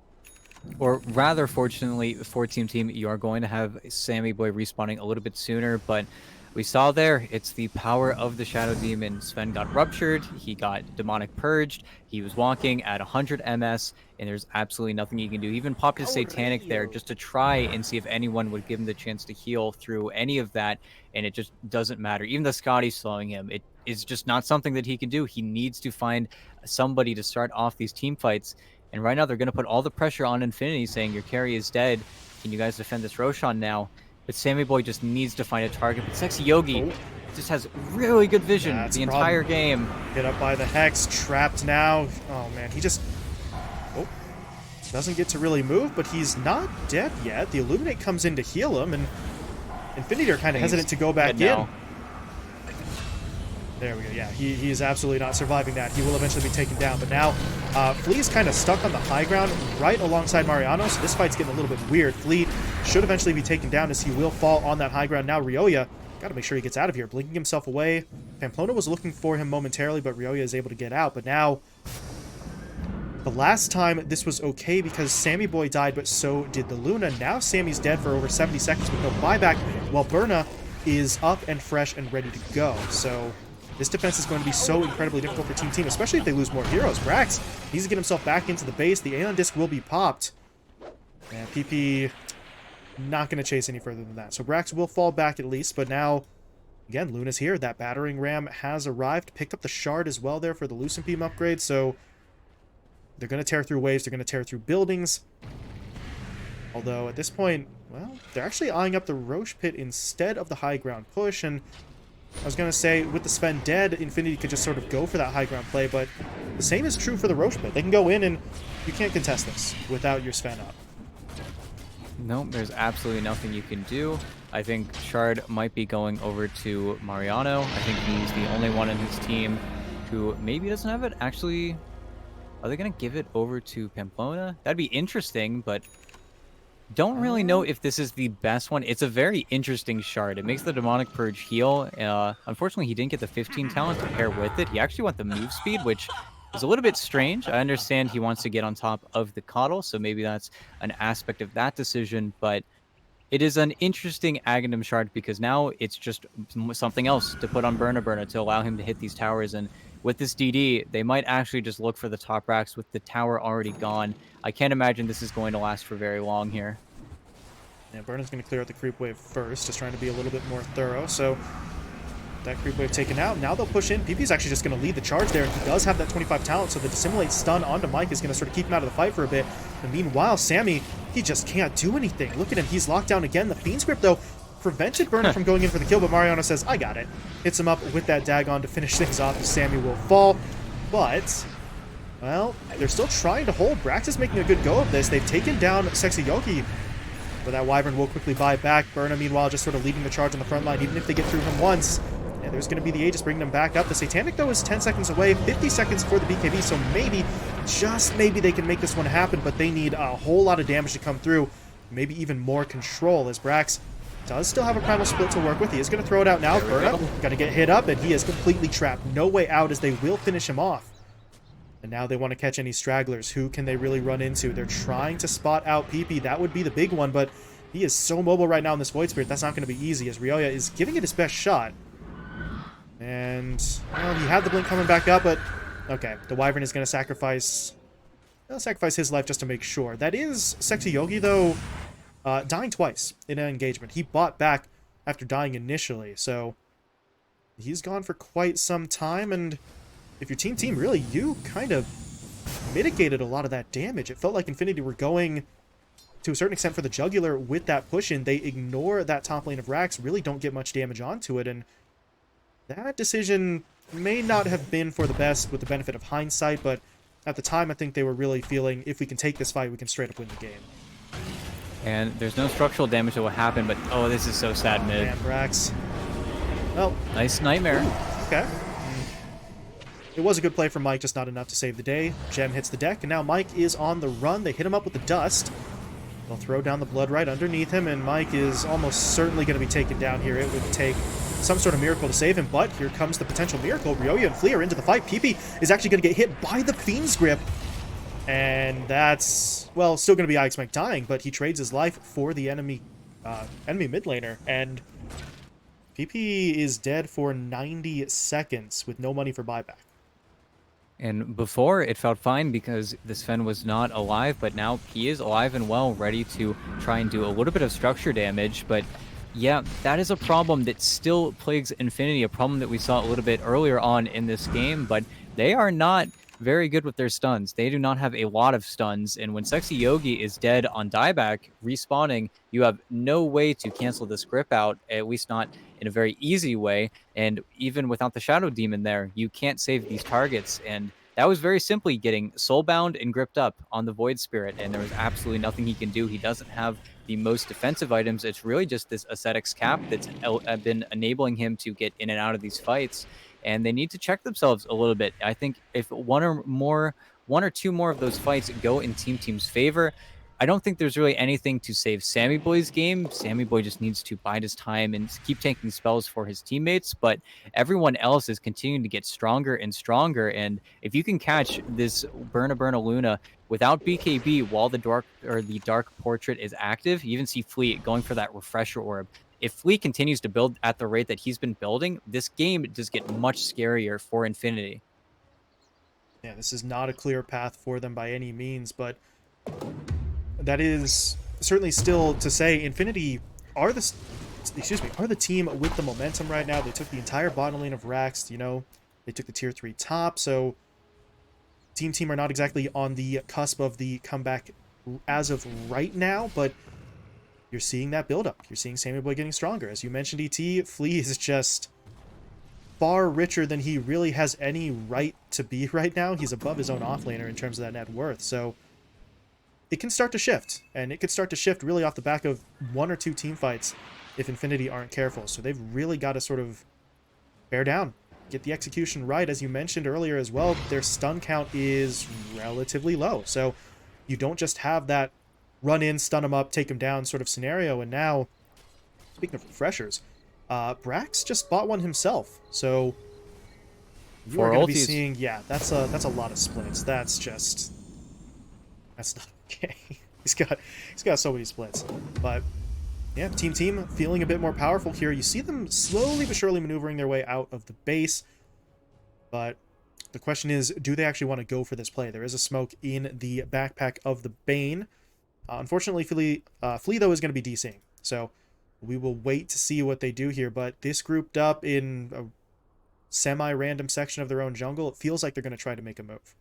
or rather fortunately for Team Team, you are going to have Sammy Boy respawning a little bit sooner, but we saw there, it's the power of the Shadow Demon. Sven got ruptured, he got demonic purged, he was walking at 100 MS, and there's absolutely nothing he can do. He even popped his Satanic there just to try and see if anyone would give him the chance to heal through any of that, and it just doesn't matter. Even the Scotty slowing him, it is just not something that he can do. He needs to find somebody to start off these team fights, and right now they're going to put all the pressure on Infinity, saying your carry is dead. Can you guys defend this Roshan now? But Sammy Boy just needs to find a target. But Sexy Yogi just has really good vision the entire game. Hit up by the Hex, trapped now. Oh man, he just doesn't get to really move, but he's not dead yet. The Illuminate comes in to heal him, and Infinity are kind of I think hesitant he's to go back dead in. now. There we go. Yeah, he is absolutely not surviving that. He will eventually be taken down. But now, Flea is kind of stuck on the high ground right alongside Mariano, so this fight's getting a little bit weird. Flea should eventually be taken down as he will fall on that high ground. Now, Ryoya, got to make sure he gets out of here, blinking himself away. Pamplona was looking for him momentarily, but Ryoya is able to get out. But now, the last time this was okay because Sammy Boy died, but so did the Luna. Now Sammy's dead for over 70 seconds with no buyback, while Berna is up and fresh and ready to go. So this defense is going to be so incredibly difficult for Team Team, especially if they lose more heroes. Brax needs to get himself back into the base. The Aeon Disc will be popped. And PP not going to chase any further than that. So Brax will fall back at least, but now, again, Luna's here. That battering ram has arrived. Picked up the shard as well there for the Lucent Beam upgrade, so they're going to tear through waves. They're going to tear through buildings. Although, at this point, well, they're actually eyeing up the Roche Pit instead of the high ground push, and I was going to say, with the Sven dead, Infinity could just sort of go for that high ground play, but the same is true for the Roche Pit. They can go in, and you can't contest this without your Sven up. Nope, there's absolutely nothing you can do. I think Shard might be going over to Mariano. I think he's the only one in his team who maybe doesn't have it. Actually, are they going to give it over to Pamplona? That'd be interesting, but don't really know if this is the best one. It's a very interesting shard. It makes the Demonic Purge heal. Unfortunately, he didn't get the 15 talent to pair with it. He actually went the move speed, which is a little bit strange. I understand he wants to get on top of the Coddle, so maybe that's an aspect of that decision, but it is an interesting Aghanim shard because now it's just something else to put on Berna to allow him to hit these towers. And with this DD, they might actually just look for the top racks with the tower already gone. I can't imagine this is going to last for very long here. Yeah, Berna's going to clear out the creep wave first, just trying to be a little bit more thorough. So that creep wave taken out. Now they'll push in. PP's actually just going to lead the charge there. He does have that 25 talent, so the Dissimulate stun onto Mike is going to sort of keep him out of the fight for a bit. And meanwhile, Sammy, he just can't do anything. Look at him. He's locked down again. The Fiend's Grip, though, prevented Berna from going in for the kill, but Mariano says, I got it. Hits him up with that Dagon to finish things off. Sammy will fall, but, well, they're still trying to hold. Brax is making a good go of this. They've taken down Sexy Yogi, but that Wyvern will quickly buy back. Berna, meanwhile, just sort of leading the charge on the front line, even if they get through him once. And there's going to be the Aegis bringing them back up. The Satanic, though, is 10 seconds away, 50 seconds for the BKB, so maybe, just maybe, they can make this one happen, but they need a whole lot of damage to come through. Maybe even more control, as Brax does still have a Primal Split to work with. He is going to throw it out now. Berna got to get hit up, and he is completely trapped. No way out, as they will finish him off. And now they want to catch any stragglers. Who can they really run into? They're trying to spot out PP. That would be the big one, but he is so mobile right now in this Void Spirit. That's not going to be easy, as Ryoya is giving it his best shot. And, well, he had the blink coming back up, but okay, the Wyvern is going to sacrifice his life just to make sure. That is Sexy Yogi, though, dying twice in an engagement. He bought back after dying initially, so he's gone for quite some time, and if your team, really, you kind of mitigated a lot of that damage. It felt like Infinity were going, to a certain extent, for the jugular with that push-in. They ignore that top lane of Rax, really don't get much damage onto it, and that decision may not have been for the best with the benefit of hindsight, but at the time I think they were really feeling, if we can take this fight, we can straight up win the game. And there's no structural damage that will happen, but oh, this is so sad mid. Man, Brax. Well, nice Nightmare. Okay. It was a good play from Mike, just not enough to save the day. Gem hits the deck, and now Mike is on the run. They hit him up with the dust. They'll throw down the blood right underneath him, and Mike is almost certainly going to be taken down here. It would take some sort of miracle to save him, but here comes the potential miracle. Ryoya and Flea are into the fight. PP is actually going to get hit by the Fiend's Grip, and that's, well, still going to be Ixmec dying, but he trades his life for the enemy mid laner, and PP is dead for 90 seconds with no money for buyback. And before, it felt fine because the Sven was not alive, but now he is alive and well, ready to try and do a little bit of structure damage. But yeah, that is a problem that still plagues Infinity, a problem that we saw a little bit earlier on in this game, but they are not very good with their stuns. They do not have a lot of stuns, and when Sexy Yogi is dead on dieback, respawning, you have no way to cancel this grip out, at least not in a very easy way, and even without the Shadow Demon there, you can't save these targets, and that was very simply getting soulbound and gripped up on the Void Spirit, and there was absolutely nothing he can do. He doesn't have the most defensive items. It's really just this ascetics cap that's been enabling him to get in and out of these fights. And they need to check themselves a little bit. I think if one or two more of those fights go in Team's favor, I don't think there's really anything to save Sammy Boy's game. Sammy Boy just needs to bide his time and keep taking spells for his teammates, but everyone else is continuing to get stronger and stronger. And if you can catch this Burna Luna without BKB while the dark portrait is active, you even see Fleet going for that refresher orb. If Fleet continues to build at the rate that he's been building, this game does get much scarier for Infinity. Yeah, this is not a clear path for them by any means, but that is certainly still to say Infinity are the team with the momentum right now. They took the entire bottom lane of Rax, you know, they took the tier 3 top, so team are not exactly on the cusp of the comeback as of right now, but you're seeing that build up. You're seeing Sammy Boy getting stronger. As you mentioned, ET, Flea is just far richer than he really has any right to be right now. He's above his own offlaner in terms of that net worth, so it can start to shift, and it could start to shift really off the back of one or two team fights if Infinity aren't careful. So they've really got to sort of bear down, get the execution right. As you mentioned earlier as well, their stun count is relatively low, so you don't just have that run in, stun him up, take him down sort of scenario. And now, speaking of refreshers, Brax just bought one himself, so you are going to be seeing, yeah, that's a lot of splits. That's not okay. He's got so many splits. But yeah, team feeling a bit more powerful here. You see them slowly but surely maneuvering their way out of the base. But the question is, do they actually want to go for this play? There is a smoke in the backpack of the Bane. Unfortunately, Flea though is going to be DCing. So we will wait to see what they do here. But this grouped up in a semi-random section of their own jungle, it feels like they're going to try to make a move.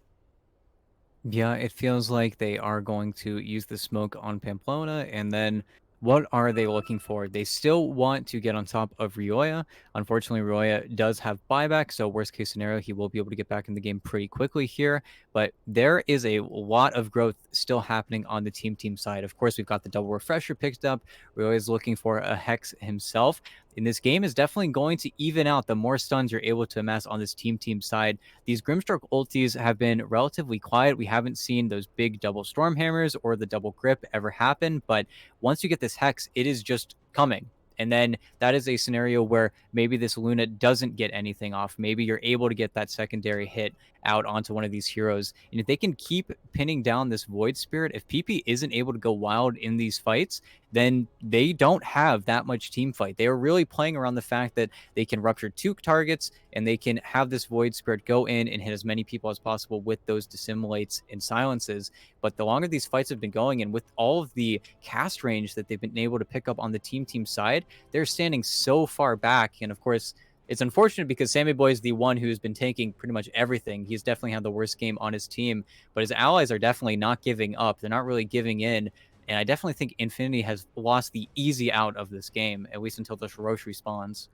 Yeah, it feels like they are going to use the smoke on Pamplona, and then what are they looking for? They still want to get on top of Rioya. Unfortunately, Rioya does have buyback, so worst case scenario, he will be able to get back in the game pretty quickly here. But there is a lot of growth still happening on the team side. Of course, we've got the double refresher picked up. Rioya is looking for a Hex himself. And this game is definitely going to even out the more stuns you're able to amass on this team side. These Grimstroke ultis have been relatively quiet. We haven't seen those big double Stormhammers or the double grip ever happen, but once you get this Hex, it is just coming. And then that is a scenario where maybe this Luna doesn't get anything off. Maybe you're able to get that secondary hit out onto one of these heroes. And if they can keep pinning down this Void Spirit, if PP isn't able to go wild in these fights, then they don't have that much team fight. They are really playing around the fact that they can rupture 2 targets and they can have this Void Spirit go in and hit as many people as possible with those Dissimulates and Silences. But the longer these fights have been going, and with all of the cast range that they've been able to pick up on the team side, they're standing so far back. And of course, it's unfortunate because Sammy Boy is the one who's been taking pretty much everything. He's definitely had the worst game on his team, but his allies are definitely not giving up. They're not really giving in. And I definitely think Infinity has lost the easy out of this game, at least until the Roche respawns.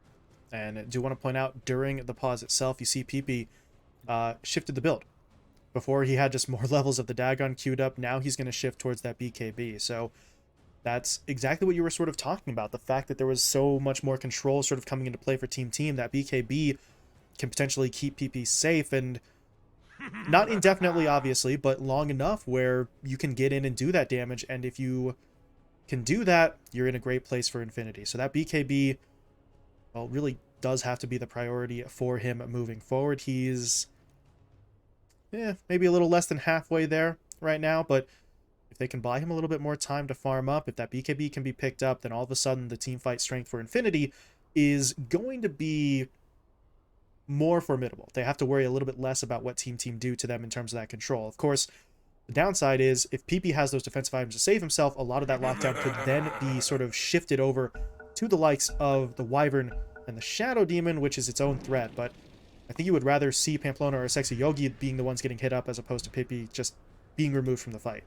And I do want to point out, during the pause itself, you see PP shifted the build. Before, he had just more levels of the Dagon queued up. Now he's going to shift towards that BKB. So that's exactly what you were sort of talking about. The fact that there was so much more control sort of coming into play for team. That BKB can potentially keep PP safe, and not indefinitely, obviously, but long enough where you can get in and do that damage. And if you can do that, you're in a great place for Infinity. So that BKB, well, really does have to be the priority for him moving forward. He's maybe a little less than halfway there right now, but if they can buy him a little bit more time to farm up, if that BKB can be picked up, then all of a sudden the team fight strength for Infinity is going to be more formidable. They have to worry a little bit less about what team do to them in terms of that control. Of course, the downside is if PP has those defensive items to save himself, a lot of that lockdown could then be sort of shifted over to the likes of the Wyvern and the Shadow Demon, which is its own threat. But I think you would rather see Pamplona or Sexy Yogi being the ones getting hit up as opposed to PP just being removed from the fight.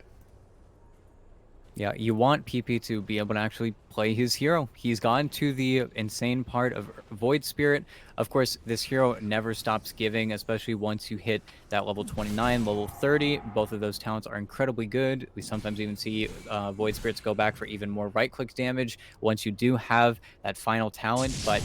Yeah, you want PP to be able to actually play his hero. He's gone to the insane part of Void Spirit. Of course, this hero never stops giving, especially once you hit that level 29, level 30. Both of those talents are incredibly good. We sometimes even see Void Spirits go back for even more right-click damage once you do have that final talent, but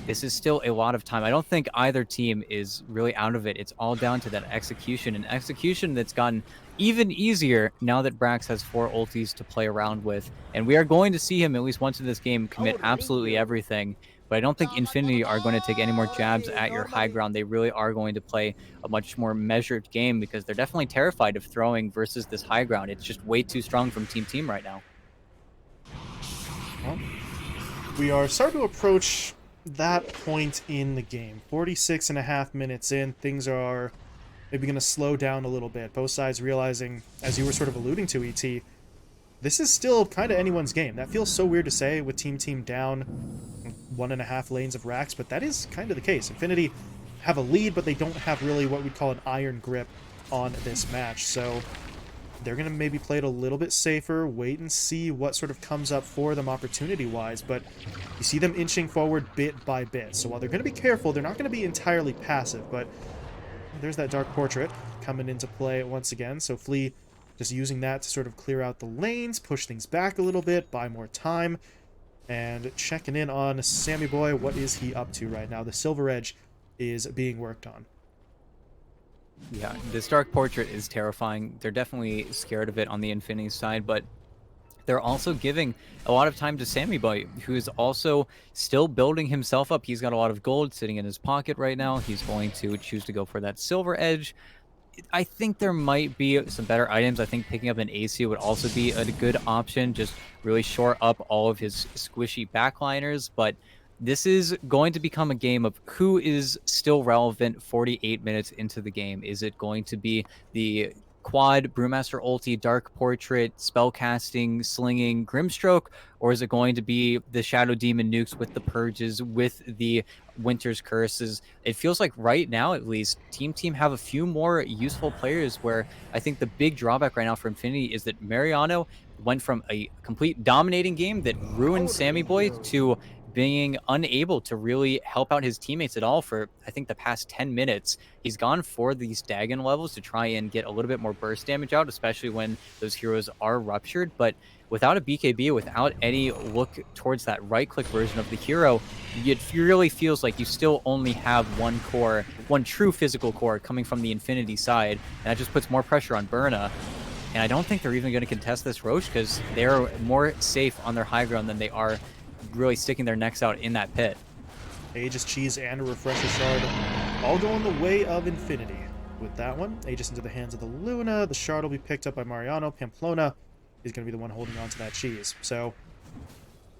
this is still a lot of time. I don't think either team is really out of it. It's all down to that execution, and execution that's gotten even easier now that Brax has 4 ultis to play around with. And we are going to see him at least once in this game commit absolutely everything. But I don't think Infinity are going to take any more jabs at your high ground. They really are going to play a much more measured game because they're definitely terrified of throwing versus this high ground. It's just way too strong from Team right now. Well, we are starting to approach that point in the game. 46.5 minutes in, things are maybe going to slow down a little bit. Both sides realizing, as you were sort of alluding to, ET, this is still kind of anyone's game. That feels so weird to say with Team down 1.5 lanes of racks, but that is kind of the case. Infinity have a lead, but they don't have really what we'd call an iron grip on this match. So they're going to maybe play it a little bit safer, wait and see what sort of comes up for them opportunity-wise, but you see them inching forward bit by bit. So while they're going to be careful, they're not going to be entirely passive, but there's that Dark Portrait coming into play once again. So Flea just using that to sort of clear out the lanes, push things back a little bit, buy more time, and checking in on Sammy Boy. What is he up to right now? The Silver Edge is being worked on. Yeah, this Dark Portrait is terrifying. They're definitely scared of it on the Infinity side, but they're also giving a lot of time to Sammy Boy, who is also still building himself up. He's got a lot of gold sitting in his pocket right now. He's going to choose to go for that Silver Edge. I think there might be some better items. I think picking up an AC would also be a good option. Just really shore up all of his squishy backliners, but this is going to become a game of who is still relevant 48 minutes into the game. Is it going to be the quad Brewmaster ulti, Dark Portrait, spellcasting, slinging Grimstroke, or is it going to be the Shadow Demon nukes with the purges, with the Winter's curses? It feels like right now, at least, Team have a few more useful players, where I think the big drawback right now for Infinity is that Mariano went from a complete dominating game that ruined Sammy Boy to being unable to really help out his teammates at all for, I think, the past 10 minutes. He's gone for these Dagon levels to try and get a little bit more burst damage out, especially when those heroes are ruptured. But without a BKB, without any look towards that right-click version of the hero, it really feels like you still only have one core, one true physical core coming from the Infinity side, and that just puts more pressure on Berna. And I don't think they're even going to contest this Roche because they're more safe on their high ground than they are really sticking their necks out in that pit. Aegis Cheese and a Refresher Shard all going the way of Infinity. With that one, Aegis into the hands of the Luna. The Shard will be picked up by Mariano. Pamplona is going to be the one holding on to that cheese. So,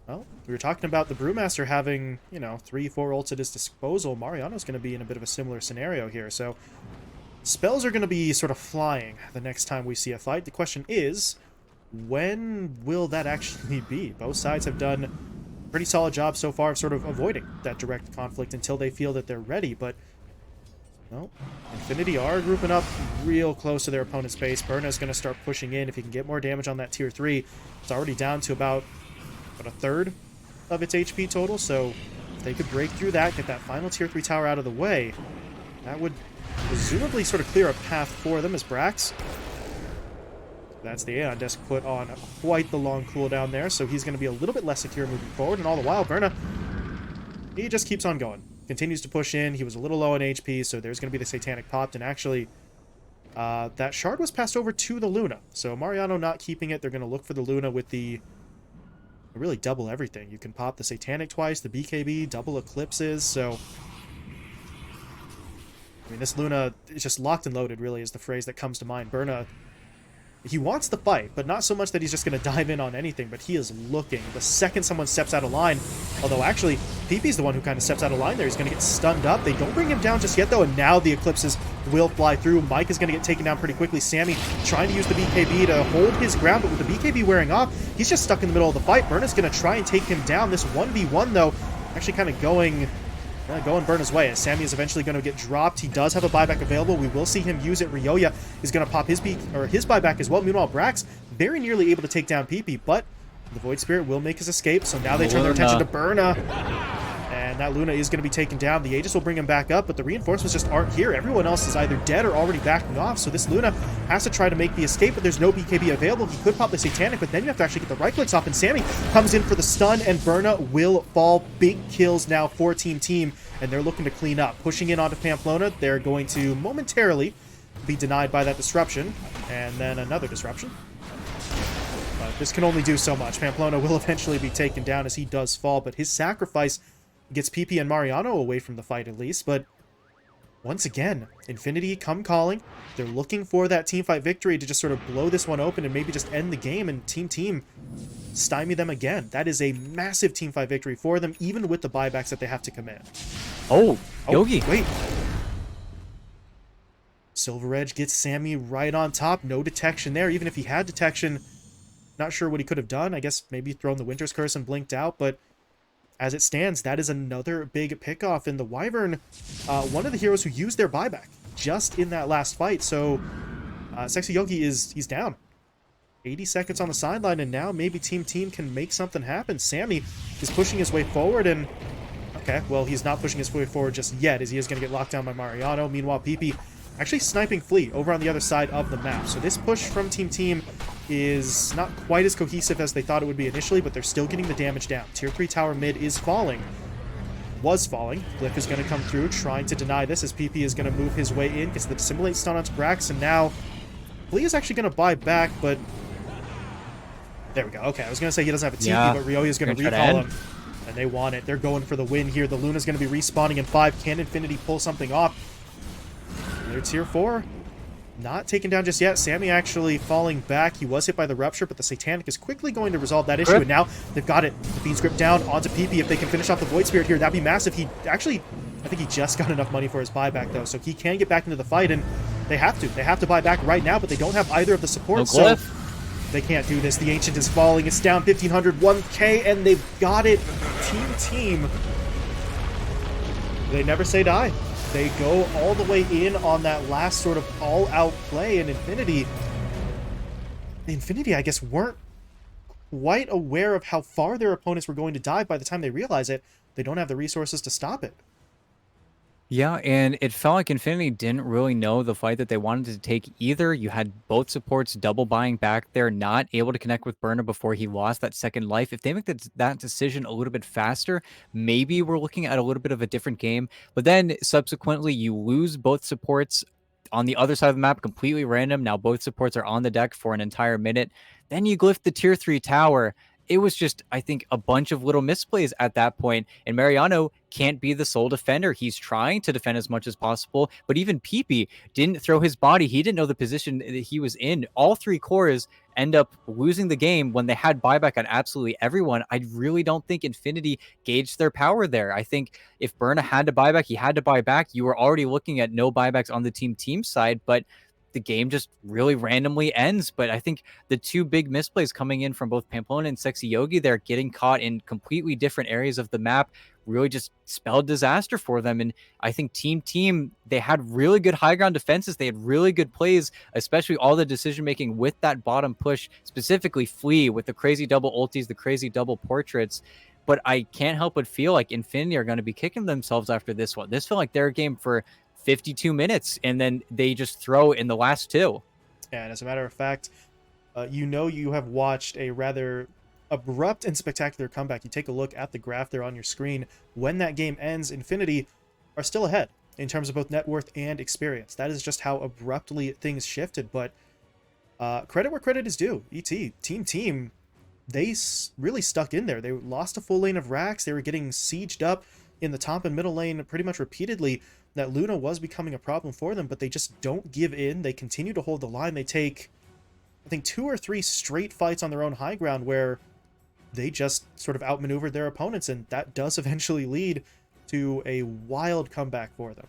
well, we were talking about the Brewmaster having, 3-4 ults at his disposal. Mariano's going to be in a bit of a similar scenario here. So, spells are going to be sort of flying the next time we see a fight. The question is, when will that actually be? Both sides have done a pretty solid job so far of sort of avoiding that direct conflict until they feel that they're ready, but no. Infinity are grouping up real close to their opponent's base. Berna's going to start pushing in if he can get more damage on that tier 3. It's already down to about a third of its HP total, so if they could break through that, get that final tier 3 tower out of the way, that would presumably sort of clear a path for them as Brax. That's the Aeon Disc put on quite the long cooldown there, so he's going to be a little bit less secure moving forward, and all the while, Berna, he just keeps on going. Continues to push in. He was a little low on HP, so there's going to be the Satanic popped, and actually, that Shard was passed over to the Luna. So Mariano not keeping it. They're going to look for the Luna with the really double everything. You can pop the Satanic twice, the BKB, double Eclipses, so I mean, this Luna is just locked and loaded, really, is the phrase that comes to mind. Berna, he wants the fight, but not so much that he's just going to dive in on anything, but he is looking. The second someone steps out of line, although actually, PP's the one who kind of steps out of line there. He's going to get stunned up. They don't bring him down just yet, though, and now the Eclipses will fly through. Mike is going to get taken down pretty quickly. Sammy trying to use the BKB to hold his ground, but with the BKB wearing off, he's just stuck in the middle of the fight. Berna's going to try and take him down. This 1v1, though, actually kind of going Berna's way, as Sammy is eventually going to get dropped. He does have a buyback available. We will see him use it. Ryoya is going to pop his buyback as well. Meanwhile, Brax very nearly able to take down PP, but the Void Spirit will make his escape, so now they turn their attention to Berna. And that Luna is going to be taken down. The Aegis will bring him back up, but the reinforcements just aren't here. Everyone else is either dead or already backing off, so this Luna has to try to make the escape, but there's no BKB available. He could pop the Satanic, but then you have to actually get the right clicks off, and Sammy comes in for the stun, and Berna will fall. Big kills now for Team Team, and they're looking to clean up. Pushing in onto Pamplona, they're going to momentarily be denied by that disruption, and then another disruption. But this can only do so much. Pamplona will eventually be taken down as he does fall, but his sacrifice gets PP and Mariano away from the fight at least. But once again, Infinity come calling. They're looking for that teamfight victory to just sort of blow this one open and maybe just end the game, and Team stymie them again. That is a massive teamfight victory for them, even with the buybacks that they have to commit. Oh, Yogi. Wait. Silver Edge gets Sammy right on top. No detection there. Even if he had detection, not sure what he could have done. I guess maybe thrown the Winter's Curse and blinked out, but as it stands, that is another big pickoff. And the Wyvern, one of the heroes who used their buyback just in that last fight. So Sexy Yogi he's down. 80 seconds on the sideline, and now maybe Team can make something happen. Sammy is pushing his way forward, and okay, well, he's not pushing his way forward just yet, as he is going to get locked down by Mariano. Meanwhile, PP actually sniping Flea over on the other side of the map. So this push from Team is not quite as cohesive as they thought it would be initially, but they're still getting the damage down. Tier 3 tower mid is falling. Was falling. Glyph is going to come through, trying to deny this as PP is going to move his way in, gets the Dissimulate stun onto Brax, and now Flea is actually going to buy back, but there we go. Okay, I was going to say he doesn't have a TP, but Ryoya is going to recall him, and they want it. They're going for the win here. The Luna's going to be respawning in 5. Can Infinity pull something off? They're tier 4. Not taken down just yet. Sammy actually falling back. He was hit by the Rupture, but the Satanic is quickly going to resolve that issue. And now they've got it. The Fiend's Grip down onto PP. If they can finish off the Void Spirit here, that'd be massive. He actually, I think he just got enough money for his buyback, though. So he can get back into the fight, and they have to. They have to buy back right now, but they don't have either of the supports. So they can't do this. The Ancient is falling. It's down 1,500, 1K, and they've got it. Team. They never say die. They go all the way in on that last sort of all-out play, and Infinity, I guess, weren't quite aware of how far their opponents were going to dive by the time they realize it. They don't have the resources to stop it. Yeah, and it felt like Infinity didn't really know the fight that they wanted to take either. You had both supports double buying back there, not able to connect with Berna before he lost that second life. If they make that decision a little bit faster, maybe we're looking at a little bit of a different game. But then subsequently, you lose both supports on the other side of the map, completely random. Now both supports are on the deck for an entire minute. Then you glyph the tier 3 tower. It was just, I think, a bunch of little misplays at that point. And Mariano can't be the sole defender. He's trying to defend as much as possible. But even PP didn't throw his body. He didn't know the position that he was in. All 3 cores end up losing the game when they had buyback on absolutely everyone. I really don't think Infinity gauged their power there. I think if Berna had to buy back, he had to buy back. You were already looking at no buybacks on the team side, but the game just really randomly ends. But I think the 2 big misplays coming in from both Pamplona and Sexy Yogi, they're getting caught in completely different areas of the map, really just spelled disaster for them. And I think Team, they had really good high ground defenses. They had really good plays, especially all the decision making with that bottom push, specifically Flea with the crazy double ultis, the crazy double portraits. But I can't help but feel like Infinity are going to be kicking themselves after this one. This felt like their game for 52 minutes, and then they just throw in the last 2. Yeah, and as a matter of fact, you have watched a rather abrupt and spectacular comeback. You take a look at the graph there on your screen. When that game ends, Infinity are still ahead in terms of both net worth and experience. That is just how abruptly things shifted, but credit where credit is due. Team, they really stuck in there. They lost a full lane of racks. They were getting sieged up in the top and middle lane pretty much repeatedly. That Luna was becoming a problem for them, but they just don't give in. They continue to hold the line. They take, I think, 2 or 3 straight fights on their own high ground where they just sort of outmaneuvered their opponents, and that does eventually lead to a wild comeback for them.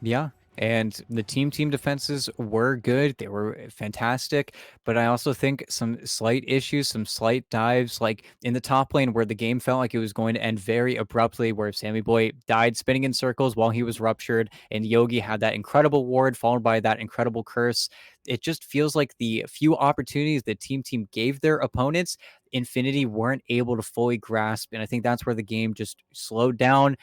Yeah, And the team defenses were good. They were fantastic, but I also think some slight issues, some slight dives, like in the top lane where the game felt like it was going to end very abruptly, where Sammy Boy died spinning in circles while he was ruptured, and Yogi had that incredible ward followed by that incredible curse. It just feels like the few opportunities that team gave their opponents, Infinity weren't able to fully grasp, and I think that's where the game just slowed down.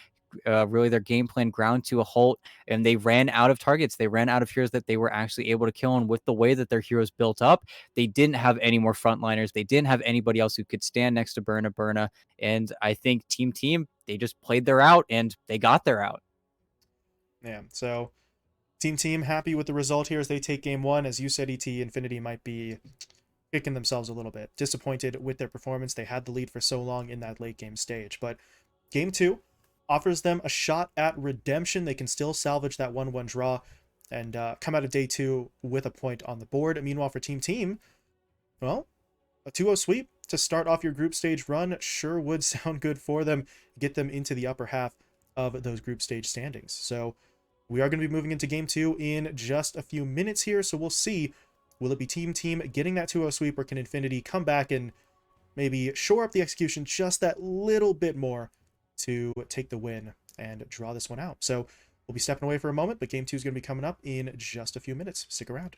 Really, their game plan ground to a halt, and they ran out of targets. They ran out of heroes that they were actually able to kill. And with the way that their heroes built up, they didn't have any more frontliners. They didn't have anybody else who could stand next to Burna. And I think Team, they just played their out and they got their out. Yeah, so Team happy with the result here as they take game one. As you said, ET, Infinity might be kicking themselves a little bit. Disappointed with their performance. They had the lead for so long in that late game stage. But game two offers them a shot at redemption. They can still salvage that 1-1 draw and come out of day two with a point on the board. Meanwhile, for Team, well, a 2-0 sweep to start off your group stage run sure would sound good for them, get them into the upper half of those group stage standings. So we are going to be moving into game two in just a few minutes here, so we'll see. Will it be Team getting that 2-0 sweep, or can Infinity come back and maybe shore up the execution just that little bit more to take the win and draw this one out? So we'll be stepping away for a moment, but game two is going to be coming up in just a few minutes. Stick around.